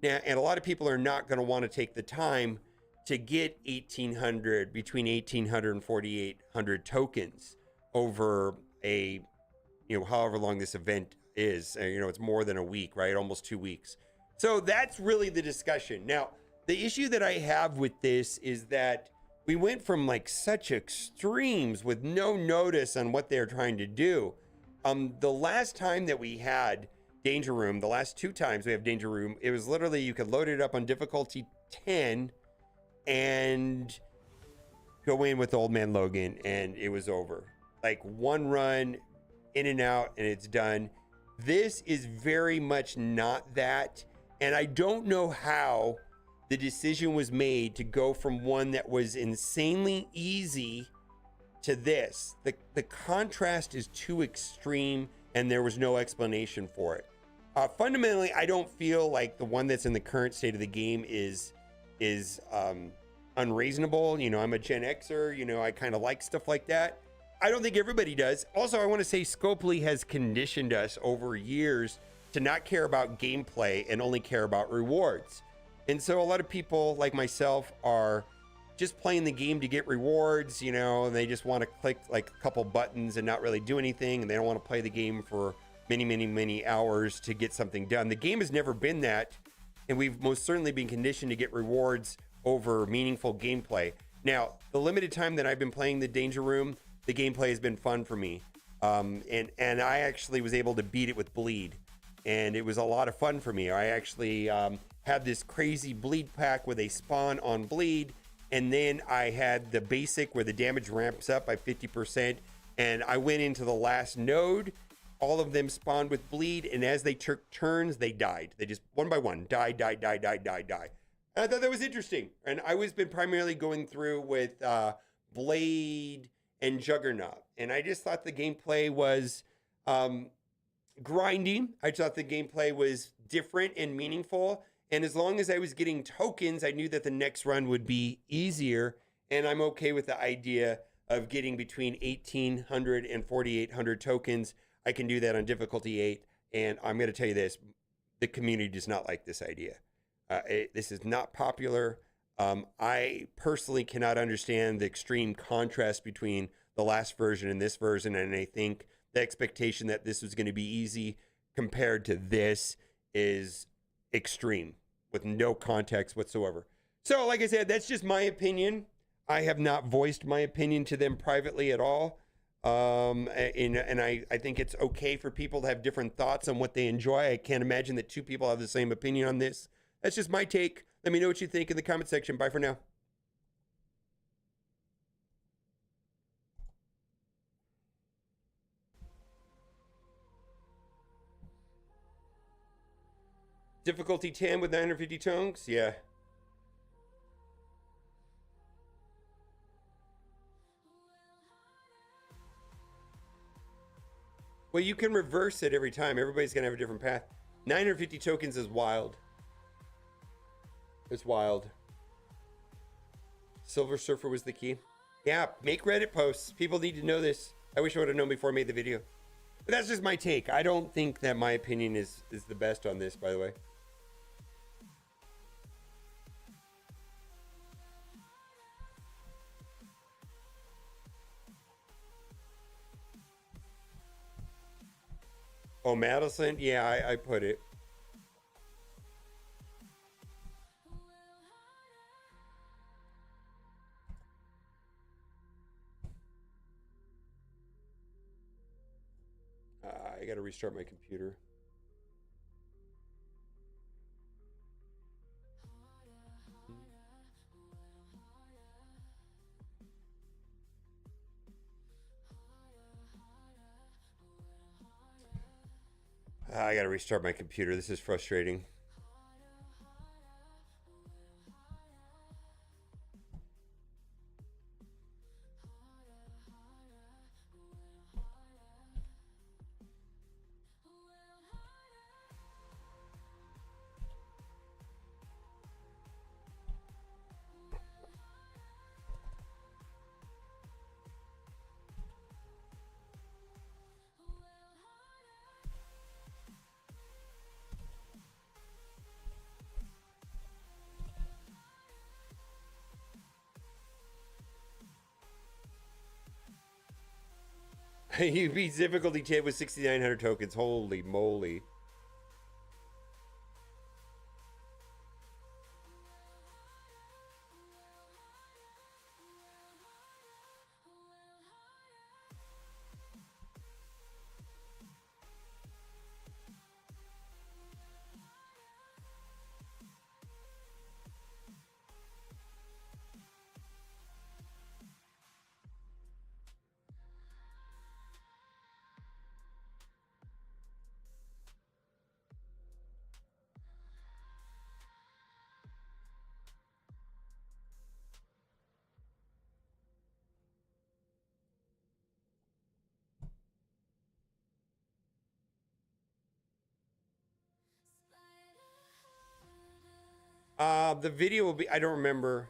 Now, and a lot of people are not going to want to take the time to get 1,800, between 1,800 and 4,800 tokens over a, however long this event is. It's more than a week, right? Almost 2 weeks. So that's really the discussion. Now, the issue that I have with this is that we went from like such extremes with no notice on what they're trying to do. The last time that we had Danger Room, the last 2 times we have Danger Room, it was literally you could load it up on difficulty 10 and go in with Old Man Logan and it was over. Like one run, in and out, and it's done. This is very much not that. And I don't know how the decision was made to go from one that was insanely easy to this. The contrast is too extreme and there was no explanation for it. Fundamentally, I don't feel like the one that's in the current state of the game is unreasonable. I'm a Gen Xer, I kind of like stuff like that. I don't think everybody does. Also, I want to say Scopely has conditioned us over years to not care about gameplay and only care about rewards. And so a lot of people like myself are just playing the game to get rewards, and they just want to click like a couple buttons and not really do anything. And they don't want to play the game for many, many, many hours to get something done. The game has never been that. And we've most certainly been conditioned to get rewards over meaningful gameplay. Now, the limited time that I've been playing the Danger Room, the gameplay has been fun for me. And I actually was able to beat it with Bleed. And it was a lot of fun for me. I actually had this crazy Bleed pack where they spawn on Bleed. And then I had the basic where the damage ramps up by 50%. And I went into the last node. All of them spawned with Bleed. And as they took turns, they died. They just one by one die. And I thought that was interesting. And I was been primarily going through with Blade and Juggernaut. And I just thought the gameplay was grinding. I thought the gameplay was different and meaningful. And as long as I was getting tokens, I knew that the next run would be easier. And I'm okay with the idea of getting between 1,800 and 4,800 tokens. I can do that on difficulty 8. And I'm going to tell you this, the community does not like this idea. This is not popular. I personally cannot understand the extreme contrast between the last version and this version. And I think the expectation that this was going to be easy compared to this is extreme with no context whatsoever. So like I said, that's just my opinion. I have not voiced my opinion to them privately at all. And I think it's okay for people to have different thoughts on what they enjoy. I can't imagine that 2 people have the same opinion on this. That's just my take. Let me know what you think in the comment section. Bye for now. Difficulty 10 with 950 tongues? Yeah. Well, you can reverse it every time. Everybody's going to have a different path. 950 tokens is wild. It's wild. Silver Surfer was the key. Yeah, make Reddit posts. People need to know this. I wish I would have known before I made the video. But that's just my take. I don't think that my opinion is the best on this, by the way. Oh, Madison? Yeah, I put it. I gotta restart my computer. I gotta restart my computer. This is frustrating. You beat difficulty 10 with 6,900 tokens. Holy moly. The video will be, I don't remember.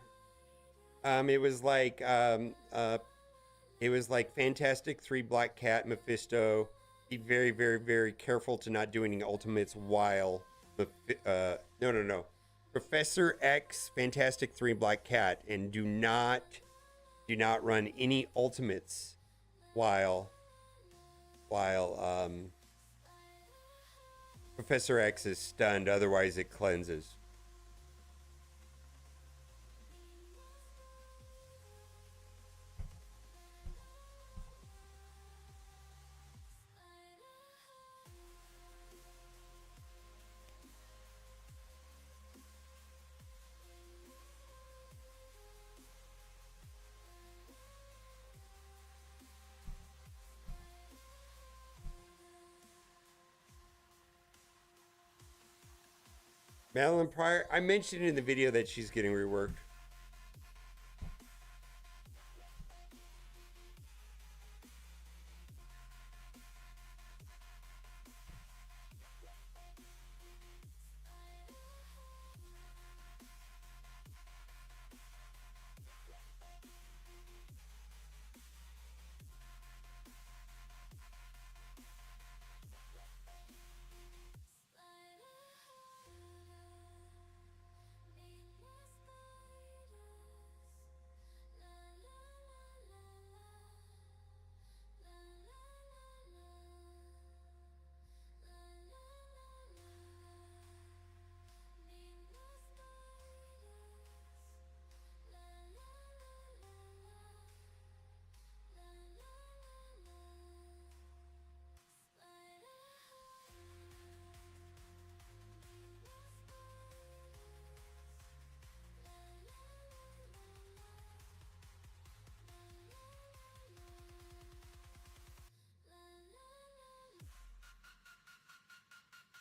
It was like Fantastic 3 Black Cat Mephisto. Be very, very, very careful to not do any ultimates while no. Professor X Fantastic 3 Black Cat, and do not run any ultimates while Professor X is stunned, otherwise it cleanses. Madeline Pryor, I mentioned in the video that she's getting reworked.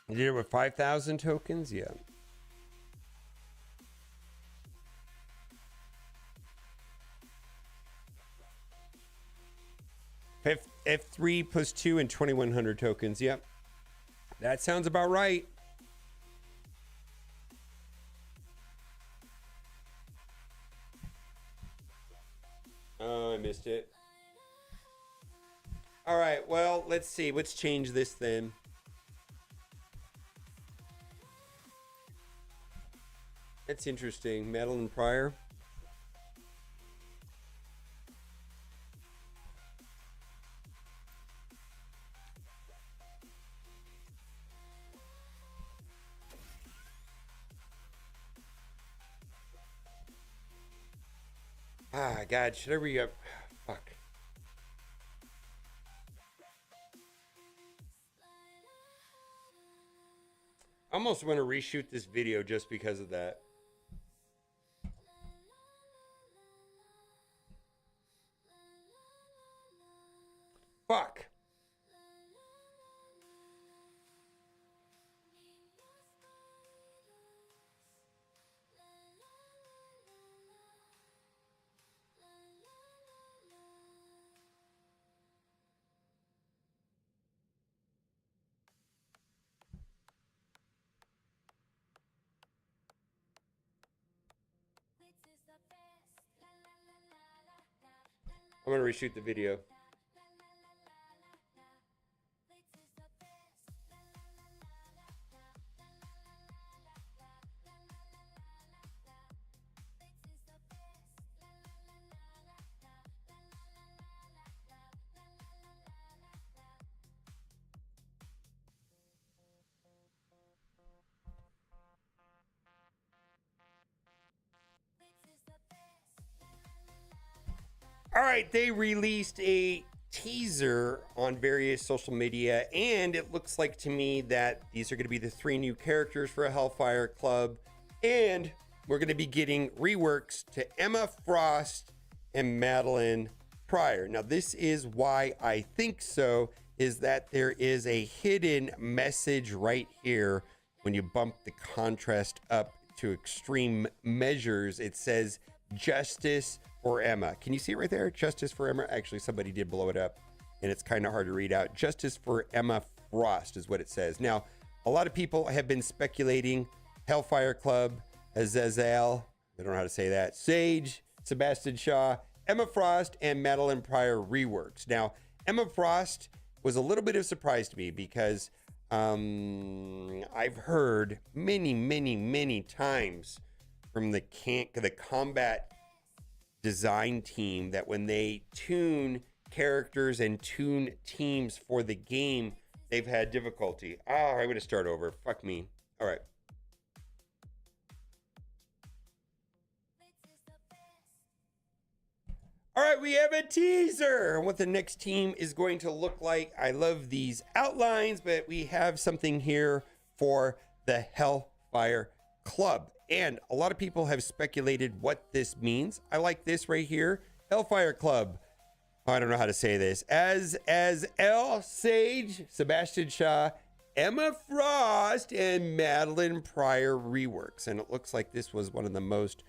You did it with 5,000 tokens? Yeah. F3 plus 2 and 2,100 tokens. Yep. That sounds about right. Oh, I missed it. All right. Well, let's see. Let's change this then. That's interesting. Madeline Pryor. Ah, God, should I re up? Fuck. I almost want to reshoot this video just because of that. Fuck. I'm gonna reshoot the video. All right, they released a teaser on various social media, and it looks like to me that these are going to be the 3 new characters for Hellfire Club, and we're going to be getting reworks to Emma Frost and Madeline Pryor. Now, this is why I think so, is that there is a hidden message right here. When you bump the contrast up to extreme measures, it says justice for Emma. Can you see it right there? Justice for Emma. Actually, somebody did blow it up and it's kind of hard to read out. Justice for Emma Frost is what it says. Now, a lot of people have been speculating Hellfire Club, Azazel, I don't know how to say that, Sage, Sebastian Shaw, Emma Frost, and Madeline Pryor reworks. Now, Emma Frost was a little bit of a surprise to me because I've heard many times from the combat design team that when they tune characters and tune teams for the game, they've had difficulty. I'm going to start over. Fuck me. All right. All right, we have a teaser on what the next team is going to look like. I love these outlines, but we have something here for the Hellfire Club. And a lot of people have speculated what this means. I like this right here. Hellfire Club. I don't know how to say this. As L, Sage, Sebastian Shaw, Emma Frost, and Madeline Pryor reworks. And it looks like this was one of the most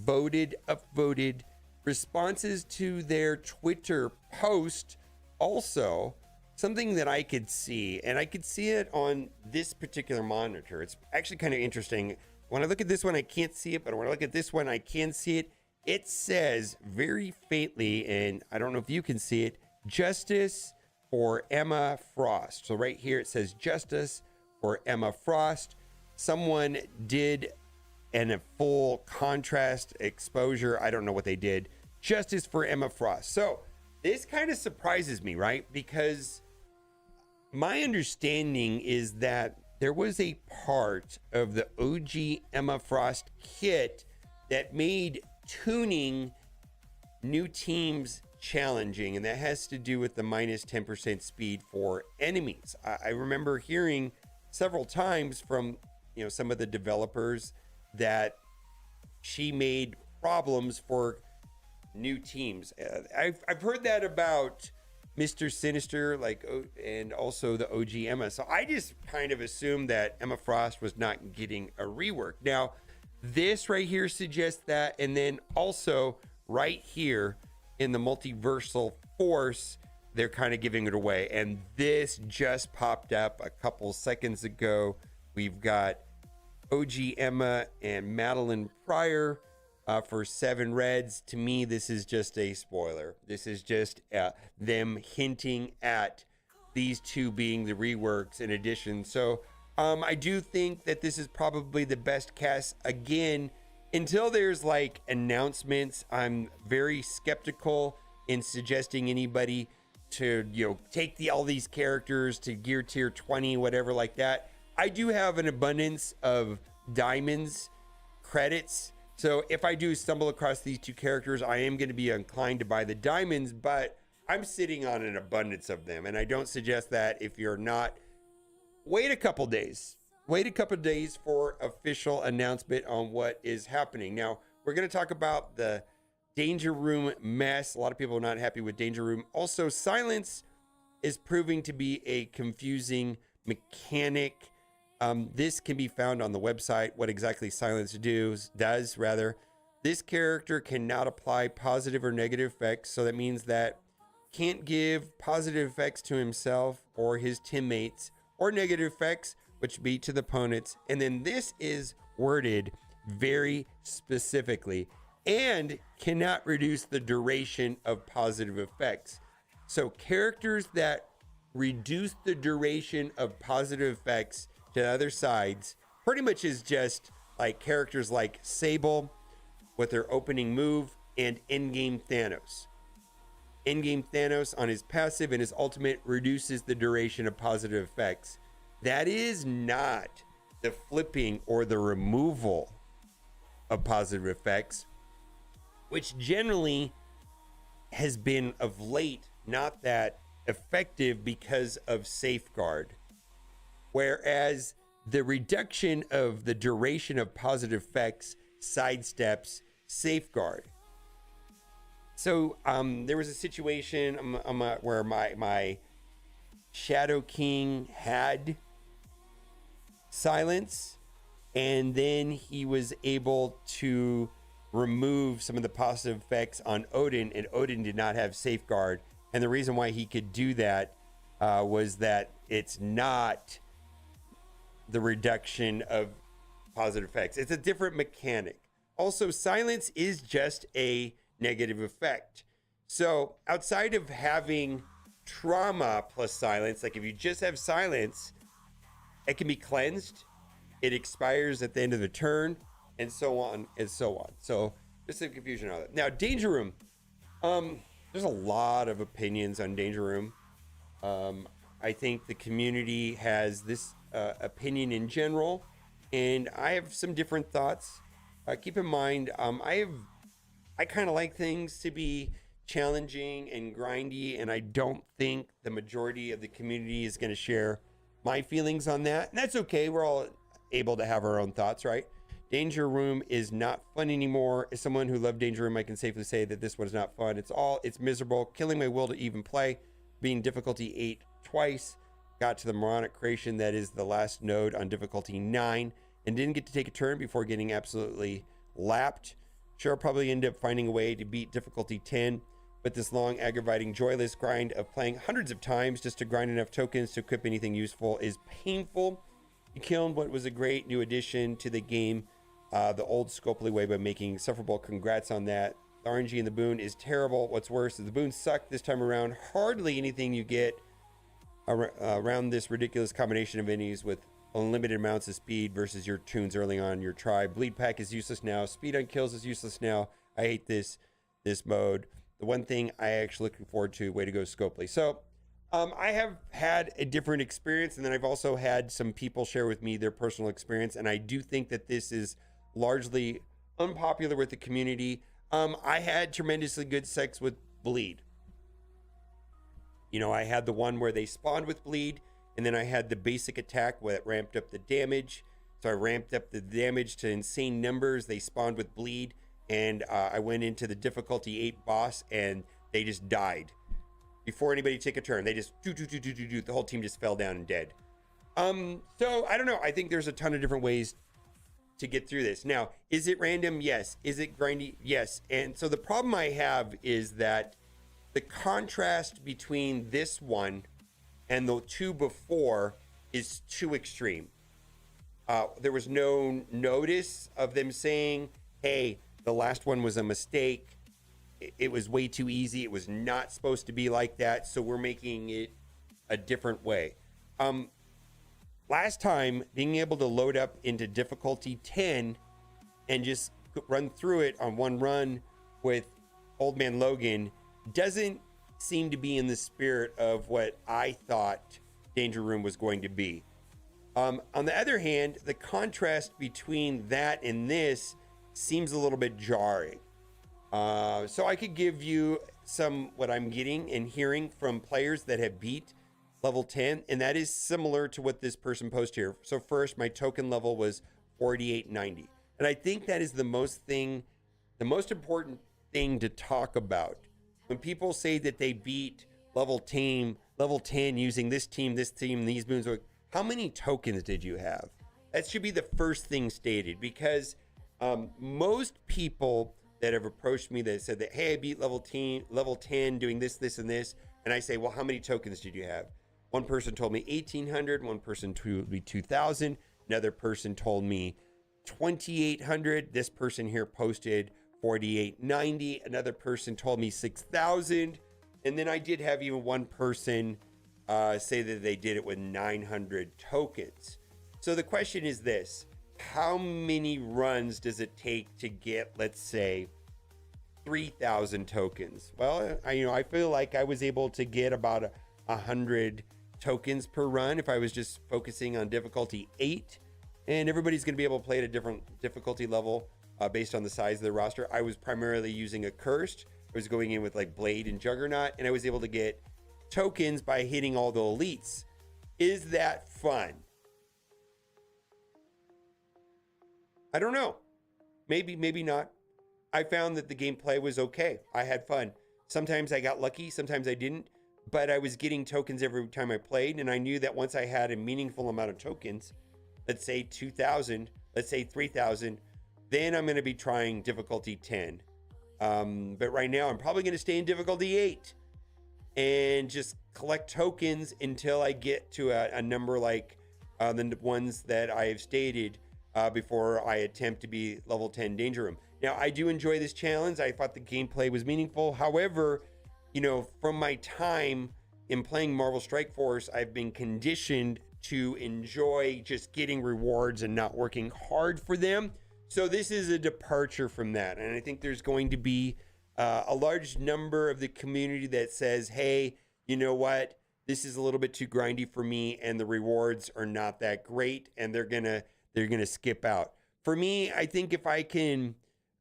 upvoted responses to their Twitter post. Also, something that I could see, and I could see it on this particular monitor. It's actually kind of interesting. When I look at this one, I can't see it, but when I look at this one, I can see it. It says very faintly, and I don't know if you can see it, justice for Emma Frost. So right here, it says justice for Emma Frost. Someone did and a full contrast exposure. I don't know what they did. Justice for Emma Frost. So this kind of surprises me, right? Because my understanding is that there was a part of the OG Emma Frost kit that made tuning new teams challenging, and that has to do with the minus 10% speed for enemies. I remember hearing several times from some of the developers that she made problems for new teams. I've heard that about Mr. Sinister, and also the OG Emma. So I just kind of assumed that Emma Frost was not getting a rework. Now, this right here suggests that, and then also right here in the multiversal force, they're kind of giving it away. And this just popped up a couple seconds ago. We've got OG Emma and Madeline Pryor for 7 reds. To me, this is just a spoiler. This is just them hinting at these two being the reworks in addition. So I do think that this is probably the best cast. Again, until there's announcements, I'm very skeptical in suggesting anybody to take all these characters to gear tier 20, whatever like that. I do have an abundance of diamonds credits So if I do stumble across these two characters, I am going to be inclined to buy the diamonds, but I'm sitting on an abundance of them. And I don't suggest that if you're not. Wait a couple days. Wait a couple days for official announcement on what is happening. Now, we're going to talk about the Danger Room mess. A lot of people are not happy with Danger Room. Also, Silence is proving to be a confusing mechanic. This can be found on the website, what exactly Silence does. This character cannot apply positive or negative effects, so that means that can't give positive effects to himself or his teammates, or negative effects, which be to the opponents. And then this is worded very specifically, and cannot reduce the duration of positive effects. So characters that reduce the duration of positive effects to other sides pretty much is just like characters like Sable with their opening move, and in-game Thanos. In-game Thanos on his passive and his ultimate reduces the duration of positive effects. That is not the flipping or the removal of positive effects, which generally has been of late not that effective because of Safeguard. Whereas the reduction of the duration of positive effects sidesteps Safeguard. So there was a situation where my Shadow King had Silence, and then he was able to remove some of the positive effects on Odin, and Odin did not have Safeguard. And the reason why he could do that was that it's not the reduction of positive effects. It's a different mechanic. Also, Silence is just a negative effect. So outside of having trauma plus Silence, like if you just have Silence, it can be cleansed, it expires at the end of the turn, and so on and so on. So just some confusion on that. Now, Danger Room. There's a lot of opinions on Danger Room. I think the community has this opinion in general, and I have some different thoughts. Keep in mind, I kind of like things to be challenging and grindy, and I don't think the majority of the community is going to share my feelings on that. And that's okay. We're all able to have our own thoughts, right? Danger Room is not fun anymore. As someone who loved Danger Room, I can safely say that this one is not fun. It's miserable, killing my will to even play, being difficulty 8 twice, got to the moronic creation that is the last node on difficulty 9, and didn't get to take a turn before getting absolutely lapped. Sure, I'll probably end up finding a way to beat difficulty 10, but this long, aggravating, joyless grind of playing hundreds of times just to grind enough tokens to equip anything useful is painful. You killed what was a great new addition to the game, the old Scopely way, by making sufferable. Congrats on that. The RNG in the boon is terrible. What's worse is the boons suck this time around. Hardly anything you get around this ridiculous combination of minis with unlimited amounts of speed versus your tunes early on your tribe. Bleed pack is useless now. Speed on kills is useless now. I hate this mode. The one thing I actually looking forward to, way to go Scopely. So I have had a different experience, and then I've also had some people share with me their personal experience, and I do think that this is largely unpopular with the community. I had tremendously good sex with Bleed. You know, I had the one where they spawned with Bleed, and then I had the basic attack where it ramped up the damage. So I ramped up the damage to insane numbers. They spawned with Bleed, and I went into the difficulty 8 boss, and they just died before anybody took a turn. They just the whole team just fell down and dead. So I don't know. I think there's a ton of different ways to get through this. Now, is it random? Yes. Is it grindy? Yes. And so the problem I have is that the contrast between this one and the two before is too extreme. There was no notice of them saying, hey, the last one was a mistake. It was way too easy. It was not supposed to be like that. So we're making it a different way. Last time, being able to load up into difficulty 10 and just run through it on one run with Old Man Logan doesn't seem to be in the spirit of what I thought Danger Room was going to be. On the other hand, the contrast between that and this seems a little bit jarring. So I could give you what I'm getting and hearing from players that have beat level 10, and that is similar to what this person posted here. So first, my token level was 4890, and I think that is the most important thing to talk about. When people say that they beat level 10 using this team, these moons, how many tokens did you have? That should be the first thing stated, because most people that have approached me that said that, hey, I beat level 10 doing this, and this. And I say, well, how many tokens did you have? One person told me 1,800. One person told me 2,000. Another person told me 2,800. This person here posted 4,890. Another person told me 6,000. And then I did have even one person say that they did it with 900 tokens. So the question is this: how many runs does it take to get, let's say, 3,000 tokens? Well, I feel like I was able to get about 100 tokens per run if I was just focusing on difficulty 8. And everybody's going to be able to play at a different difficulty level based on the size of the roster. I was primarily using a cursed. I was going in with like Blade and Juggernaut, and I was able to get tokens by hitting all the elites. Is that fun? I don't know. Maybe not. I found that the gameplay was okay. I had fun. Sometimes I got lucky, sometimes I didn't, but I was getting tokens every time I played, and I knew that once I had a meaningful amount of tokens, let's say 2,000, let's say 3,000, then I'm going to be trying difficulty 10. But right now I'm probably going to stay in difficulty 8 and just collect tokens until I get to a number like the ones that I have stated before I attempt to be level 10 Danger Room. Now, I do enjoy this challenge. I thought the gameplay was meaningful. However, from my time in playing Marvel Strike Force, I've been conditioned to enjoy just getting rewards and not working hard for them. So this is a departure from that. And I think there's going to be a large number of the community that says, hey, you know what? This is a little bit too grindy for me, and the rewards are not that great, and they're gonna skip out. For me, I think if I can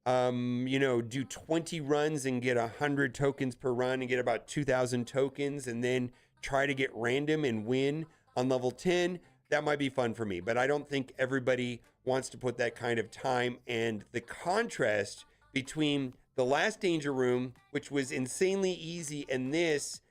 do 20 runs and get 100 tokens per run and get about 2,000 tokens, and then try to get random and win on level 10, that might be fun for me. But I don't think everybody wants to put that kind of time. And the contrast between the last Danger Room, which was insanely easy, and this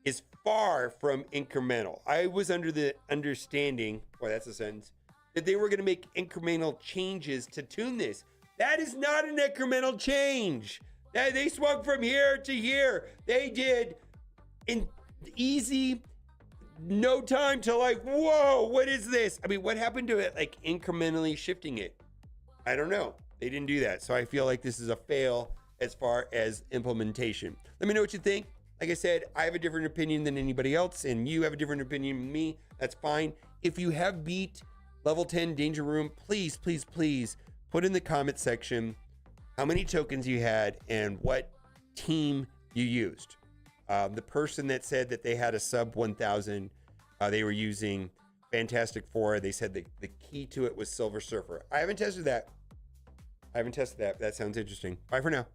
is far from incremental. I was under the understanding, boy, that's a sentence, that they were going to make incremental changes to tune this. That is not an incremental change. They swung from here to here. They did in easy, no time to like, whoa, what is this? I mean, what happened to it, like incrementally shifting it? I don't know. They didn't do that. So I feel like this is a fail as far as implementation. Let me know what you think. Like I said, I have a different opinion than anybody else, and you have a different opinion than me. That's fine. If you have beat level 10 Danger Room, please put in the comment section how many tokens you had and what team you used. The person that said that they had a sub 1,000, they were using Fantastic Four. They said the key to it was Silver Surfer. I haven't tested that. That sounds interesting. Bye for now.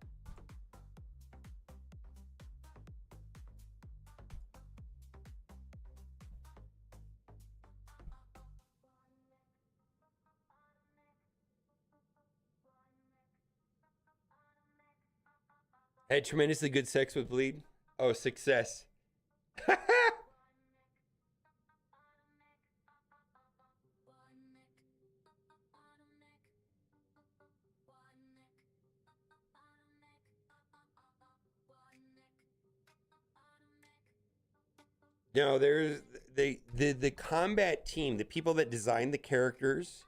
Had tremendously good sex with Bleed. Oh, success. No, there's the combat team, the people that design the characters,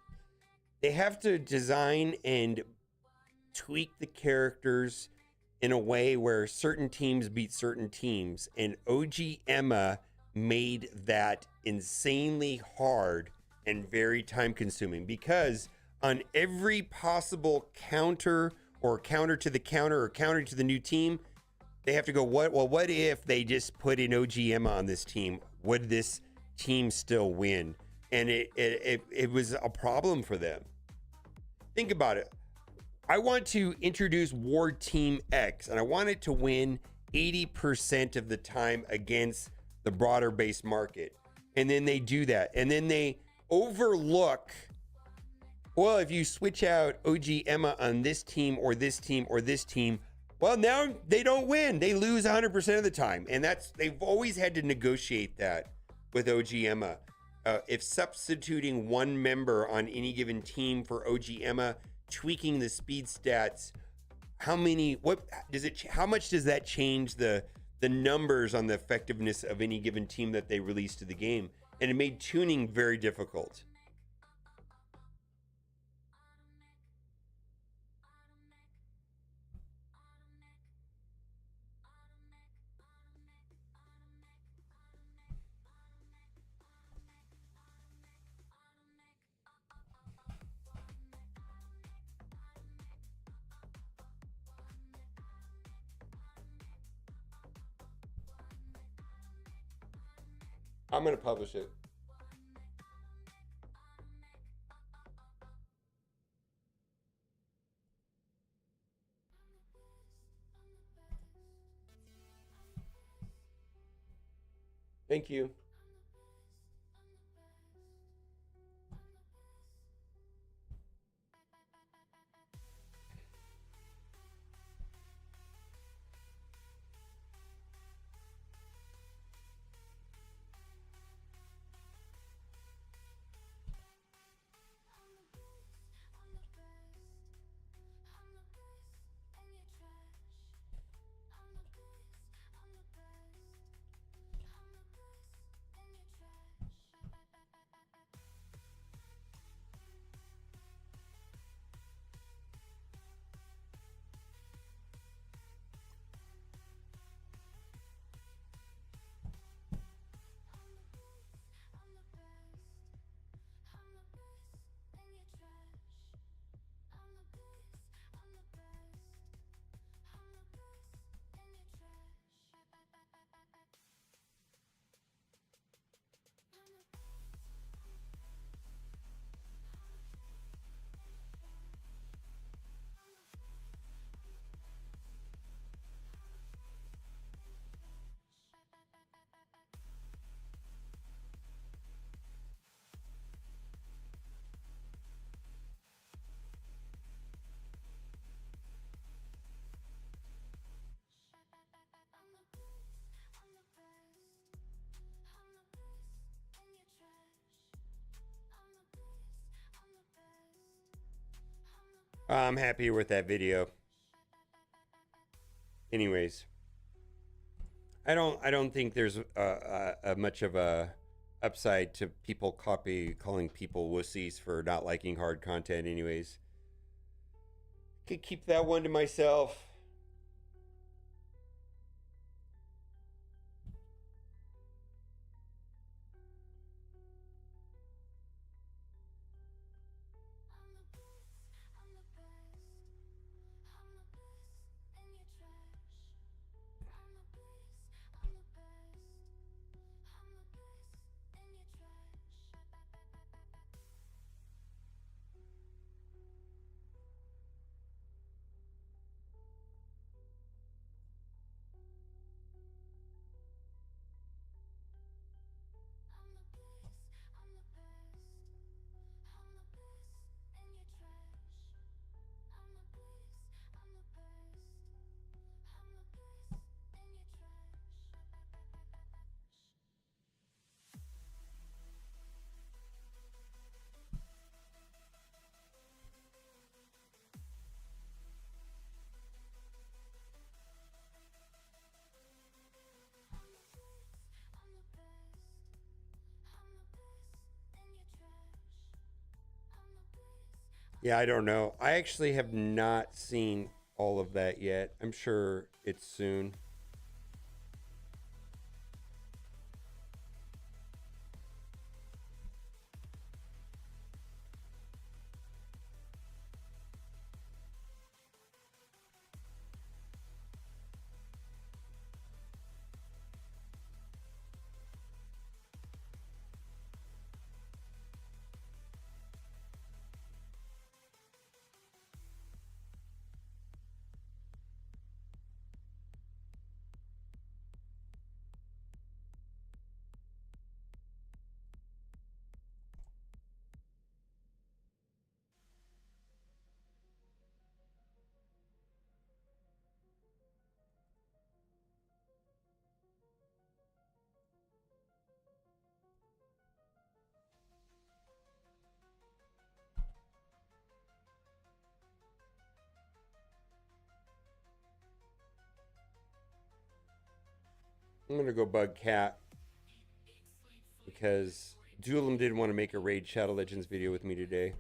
they have to design and tweak the characters in a way where certain teams beat certain teams. And OG Emma made that insanely hard and very time consuming, because on every possible counter or counter to the counter or counter to the new team, they have to go, what if they just put in OG Emma on this team? Would this team still win? And it was a problem for them. Think about it. I want to introduce Ward Team X, and I want it to win 80% of the time against the broader base market. And then they do that. And then they overlook, well, if you switch out OG Emma on this team or this team or this team, well, now they don't win. They lose 100% of the time. And they've always had to negotiate that with OG Emma. If substituting one member on any given team for OG Emma, tweaking the speed stats, how much does that change the numbers on the effectiveness of any given team that they release to the game? And it made tuning very difficult. I'm going to publish it. Thank you. I'm happier with that video. Anyways, I don't think there's a much of a upside to people calling people wussies for not liking hard content. Anyways, could keep that one to myself. Yeah, I don't know. I actually have not seen all of that yet. I'm sure it's soon. I'm gonna go bug Cat because Duelam didn't want to make a Raid Shadow Legends video with me today.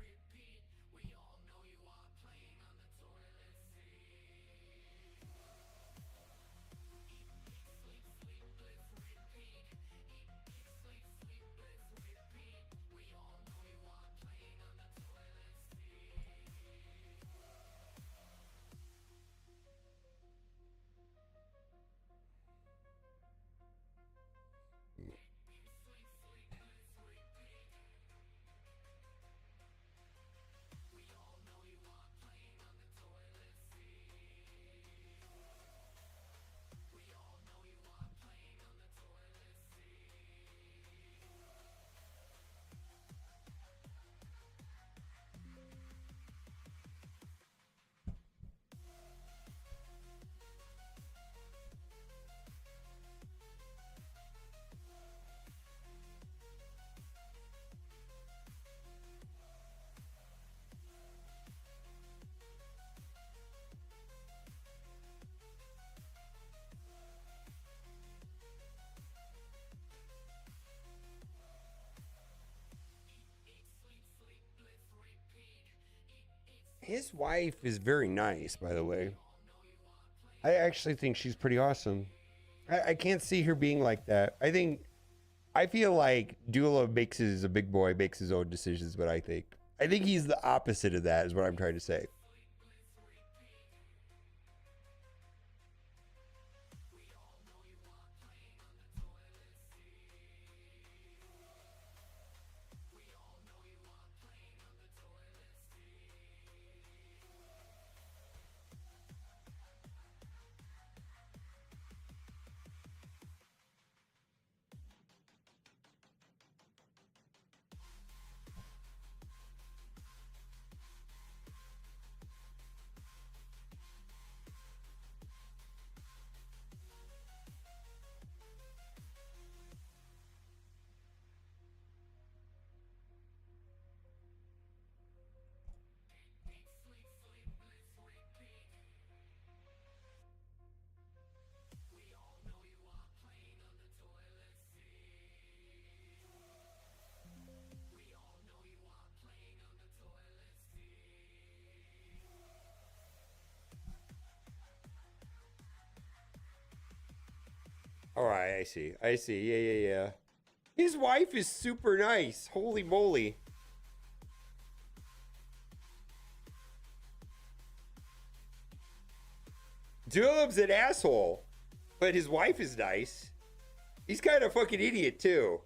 His wife is very nice, by the way. I actually think she's pretty awesome. I can't see her being like that. I feel like Dula makes is a big boy, makes his own decisions, but I think he's the opposite of that, is what I'm trying to say. All right, I see. Yeah. His wife is super nice. Holy moly. Dulam's an asshole, but his wife is nice. He's kind of fucking idiot too.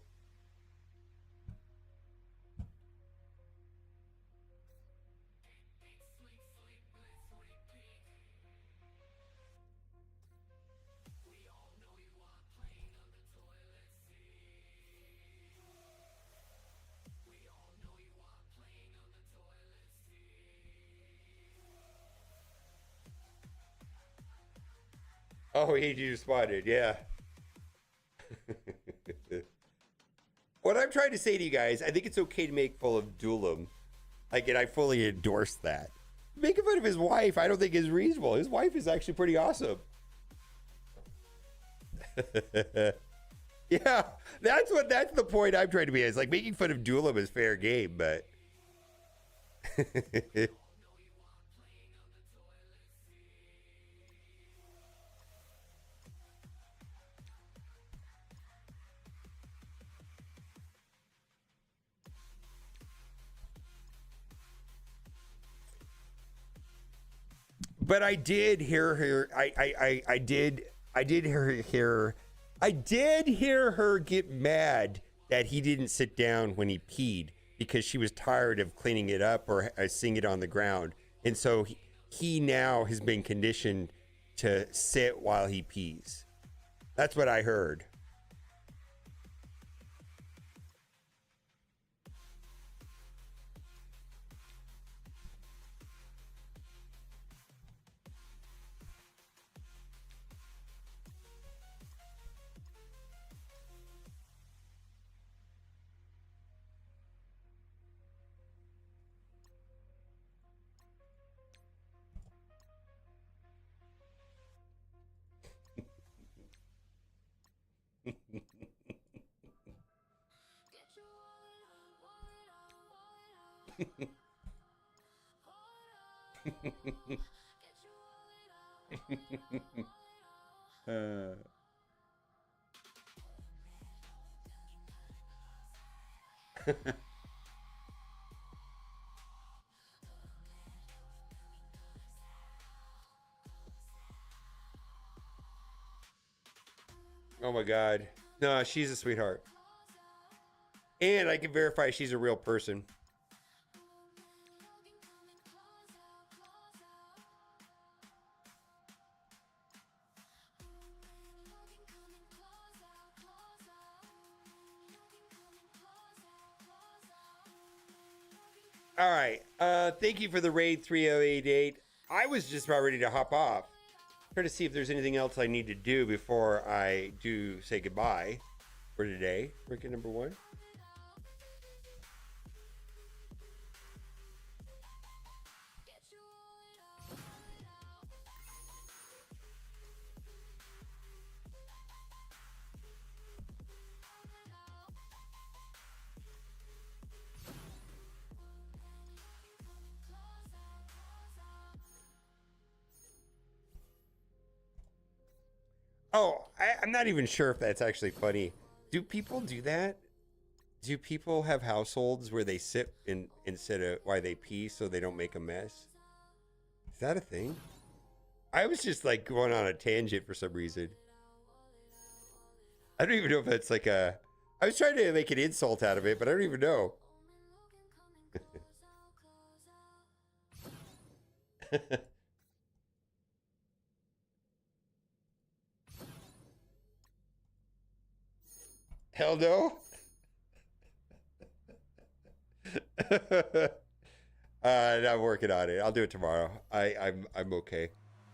Oh, he just spotted, yeah. What I'm trying to say to you guys, I think it's okay to make fun of Dulam. Like, and I fully endorse that. Making fun of his wife, I don't think is reasonable. His wife is actually pretty awesome. Yeah, that's the point I'm trying to be. It's like making fun of Dulam is fair game, but but I did hear her. I did hear her get mad that he didn't sit down when he peed because she was tired of cleaning it up or seeing it on the ground, and so he now has been conditioned to sit while he pees. That's what I heard. Oh my God. No, she's a sweetheart. And I can verify she's a real person. All right. Thank you for the raid 3088. I was just about ready to hop off. Try to see if there's anything else I need to do before I do say goodbye for today. Wicket number 1. Oh, I'm not even sure if that's actually funny. Do people do that? Do people have households where they sit in instead of while they pee so they don't make a mess? Is that a thing? I was just like going on a tangent for some reason. I don't even know if that's like a... I was trying to make an insult out of it, but I don't even know. Hell no. I'm working on it. I'll do it tomorrow. I'm okay.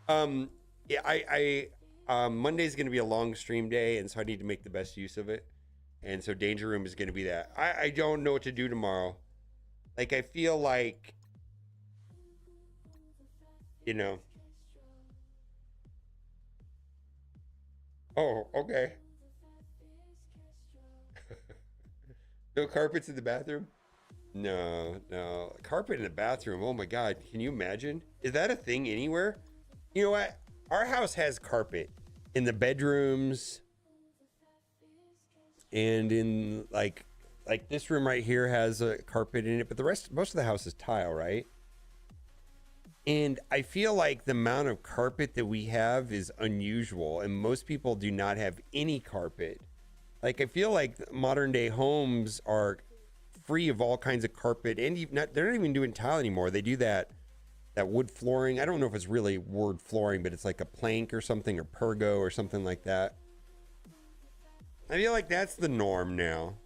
Yeah, Monday's gonna be a long stream day, and so I need to make the best use of it. And so Danger Room is gonna be that. I don't know what to do tomorrow. Like, I feel like, you know. Oh, okay. No carpets in the bathroom? No. Carpet in the bathroom. Oh my God. Can you imagine? Is that a thing anywhere? You know what? Our house has carpet in the bedrooms and in like this room right here has a carpet in it, but most of the house is tile, right? And I feel like the amount of carpet that we have is unusual, and most people do not have any carpet. Like, I feel like modern day homes are free of all kinds of carpet, and they're not even doing tile anymore. They do that wood flooring. I don't know if it's really wood flooring, but it's like a plank or something, or pergo or something like that. I feel like that's the norm now.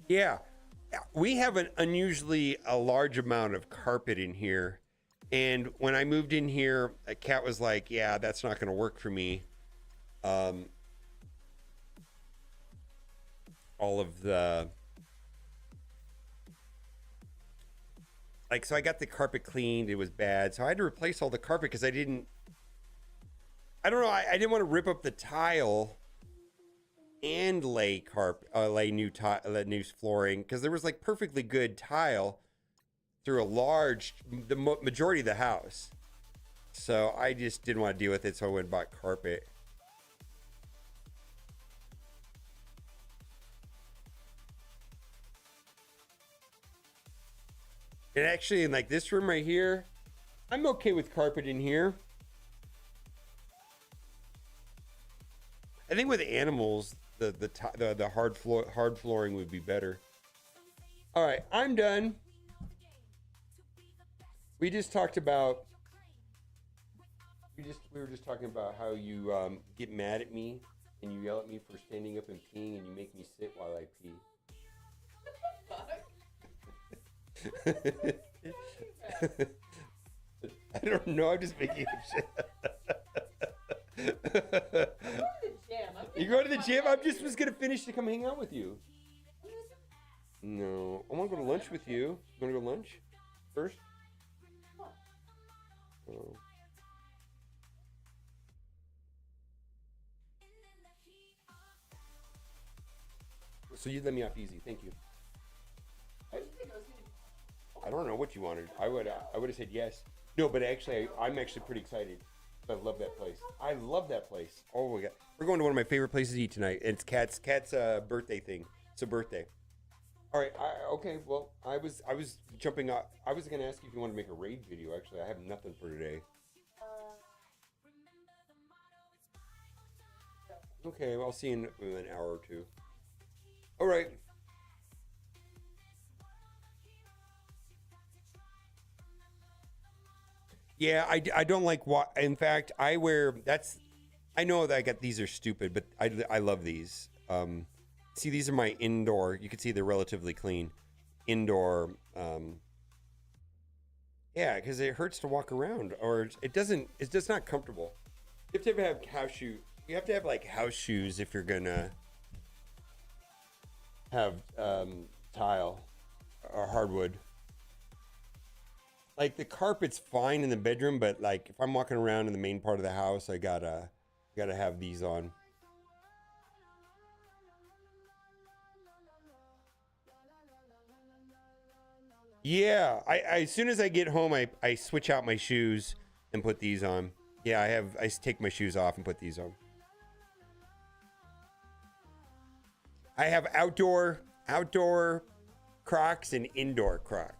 Yeah, we have an unusually a large amount of carpet in here. And when I moved in here, a cat was like, yeah, that's not going to work for me. All of the... Like, so I got the carpet cleaned. It was bad. So I had to replace all the carpet because I don't know. I didn't want to rip up the tile and lay new flooring, because there was like perfectly good tile through the majority of the house. So I just didn't want to deal with it, so I went and bought carpet. And actually, in like this room right here, I'm okay with carpet in here. I think with animals, the hard flooring would be better. All right, I'm done. We just talked about. We were just talking about how you get mad at me and you yell at me for standing up and peeing, and you make me sit while I pee. I don't know. I'm just making up shit. You go to the gym? I just was gonna finish to come hang out with you. No, I want to go to lunch with you. You want to go to lunch first? Oh. So you let me off easy. Thank you. I don't know what you wanted. I would have said yes. No, but actually, I'm actually pretty excited. I love that place. I love that place. Oh my god, we're going to one of my favorite places to eat tonight. It's Kat's birthday thing. It's a birthday. All right. Okay. Well, I was jumping up. I was gonna ask you if you want to make a raid video. Actually, I have nothing for today. Okay. Well, I'll see you in an hour or two. All right. Yeah, I don't like what. In fact, I wear that's. I know that I got these are stupid, but I love these. See, these are my indoor. You can see they're relatively clean. Indoor. Yeah, because it hurts to walk around, or it doesn't. It's just not comfortable. You have to have house shoes. You have to have like house shoes if you're gonna have tile or hardwood. Like the carpet's fine in the bedroom, but like if I'm walking around in the main part of the house, I gotta have these on. Yeah, I as soon as I get home, I switch out my shoes and put these on. Yeah, I take my shoes off and put these on. I have outdoor Crocs and indoor Crocs.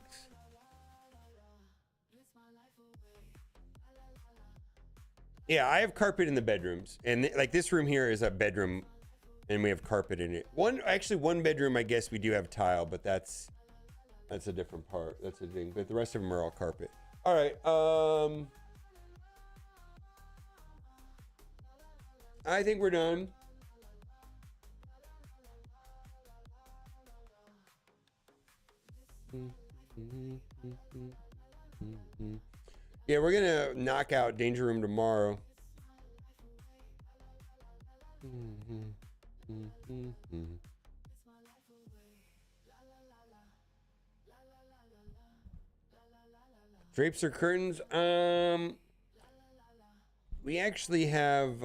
Yeah, I have carpet in the bedrooms, and like this room here is a bedroom, and we have carpet in it. One bedroom, I guess we do have tile, but that's a different part. That's a thing. But the rest of them are all carpet. All right. I think we're done. Yeah, we're gonna knock out Danger Room tomorrow. Drapes or curtains? We actually have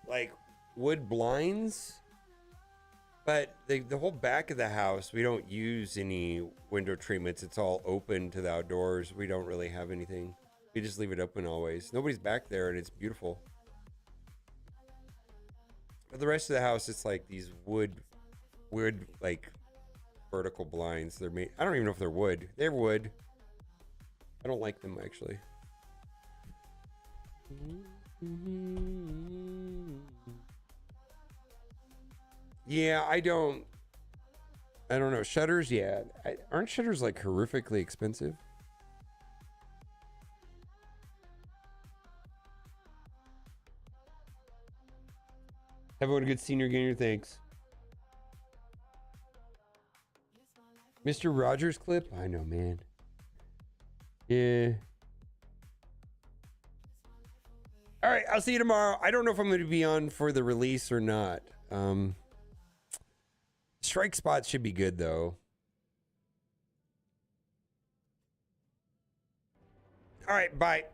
like wood blinds. But the whole back of the house, we don't use any window treatments. It's all open to the outdoors. We don't really have anything. We just leave it open always. Nobody's back there, and it's beautiful. But the rest of the house, it's like these wood like vertical blinds. They're made. I don't even know if they're wood. They're wood. I don't like them actually. Yeah, I don't know. Shutters, yeah. Aren't shutters like horrifically expensive? Everyone a good senior gainer, thanks. Mr. Rogers clip? I know, man. Yeah. All right, I'll see you tomorrow. I don't know if I'm going to be on for the release or not. Strike spots should be good, though. All right, bye.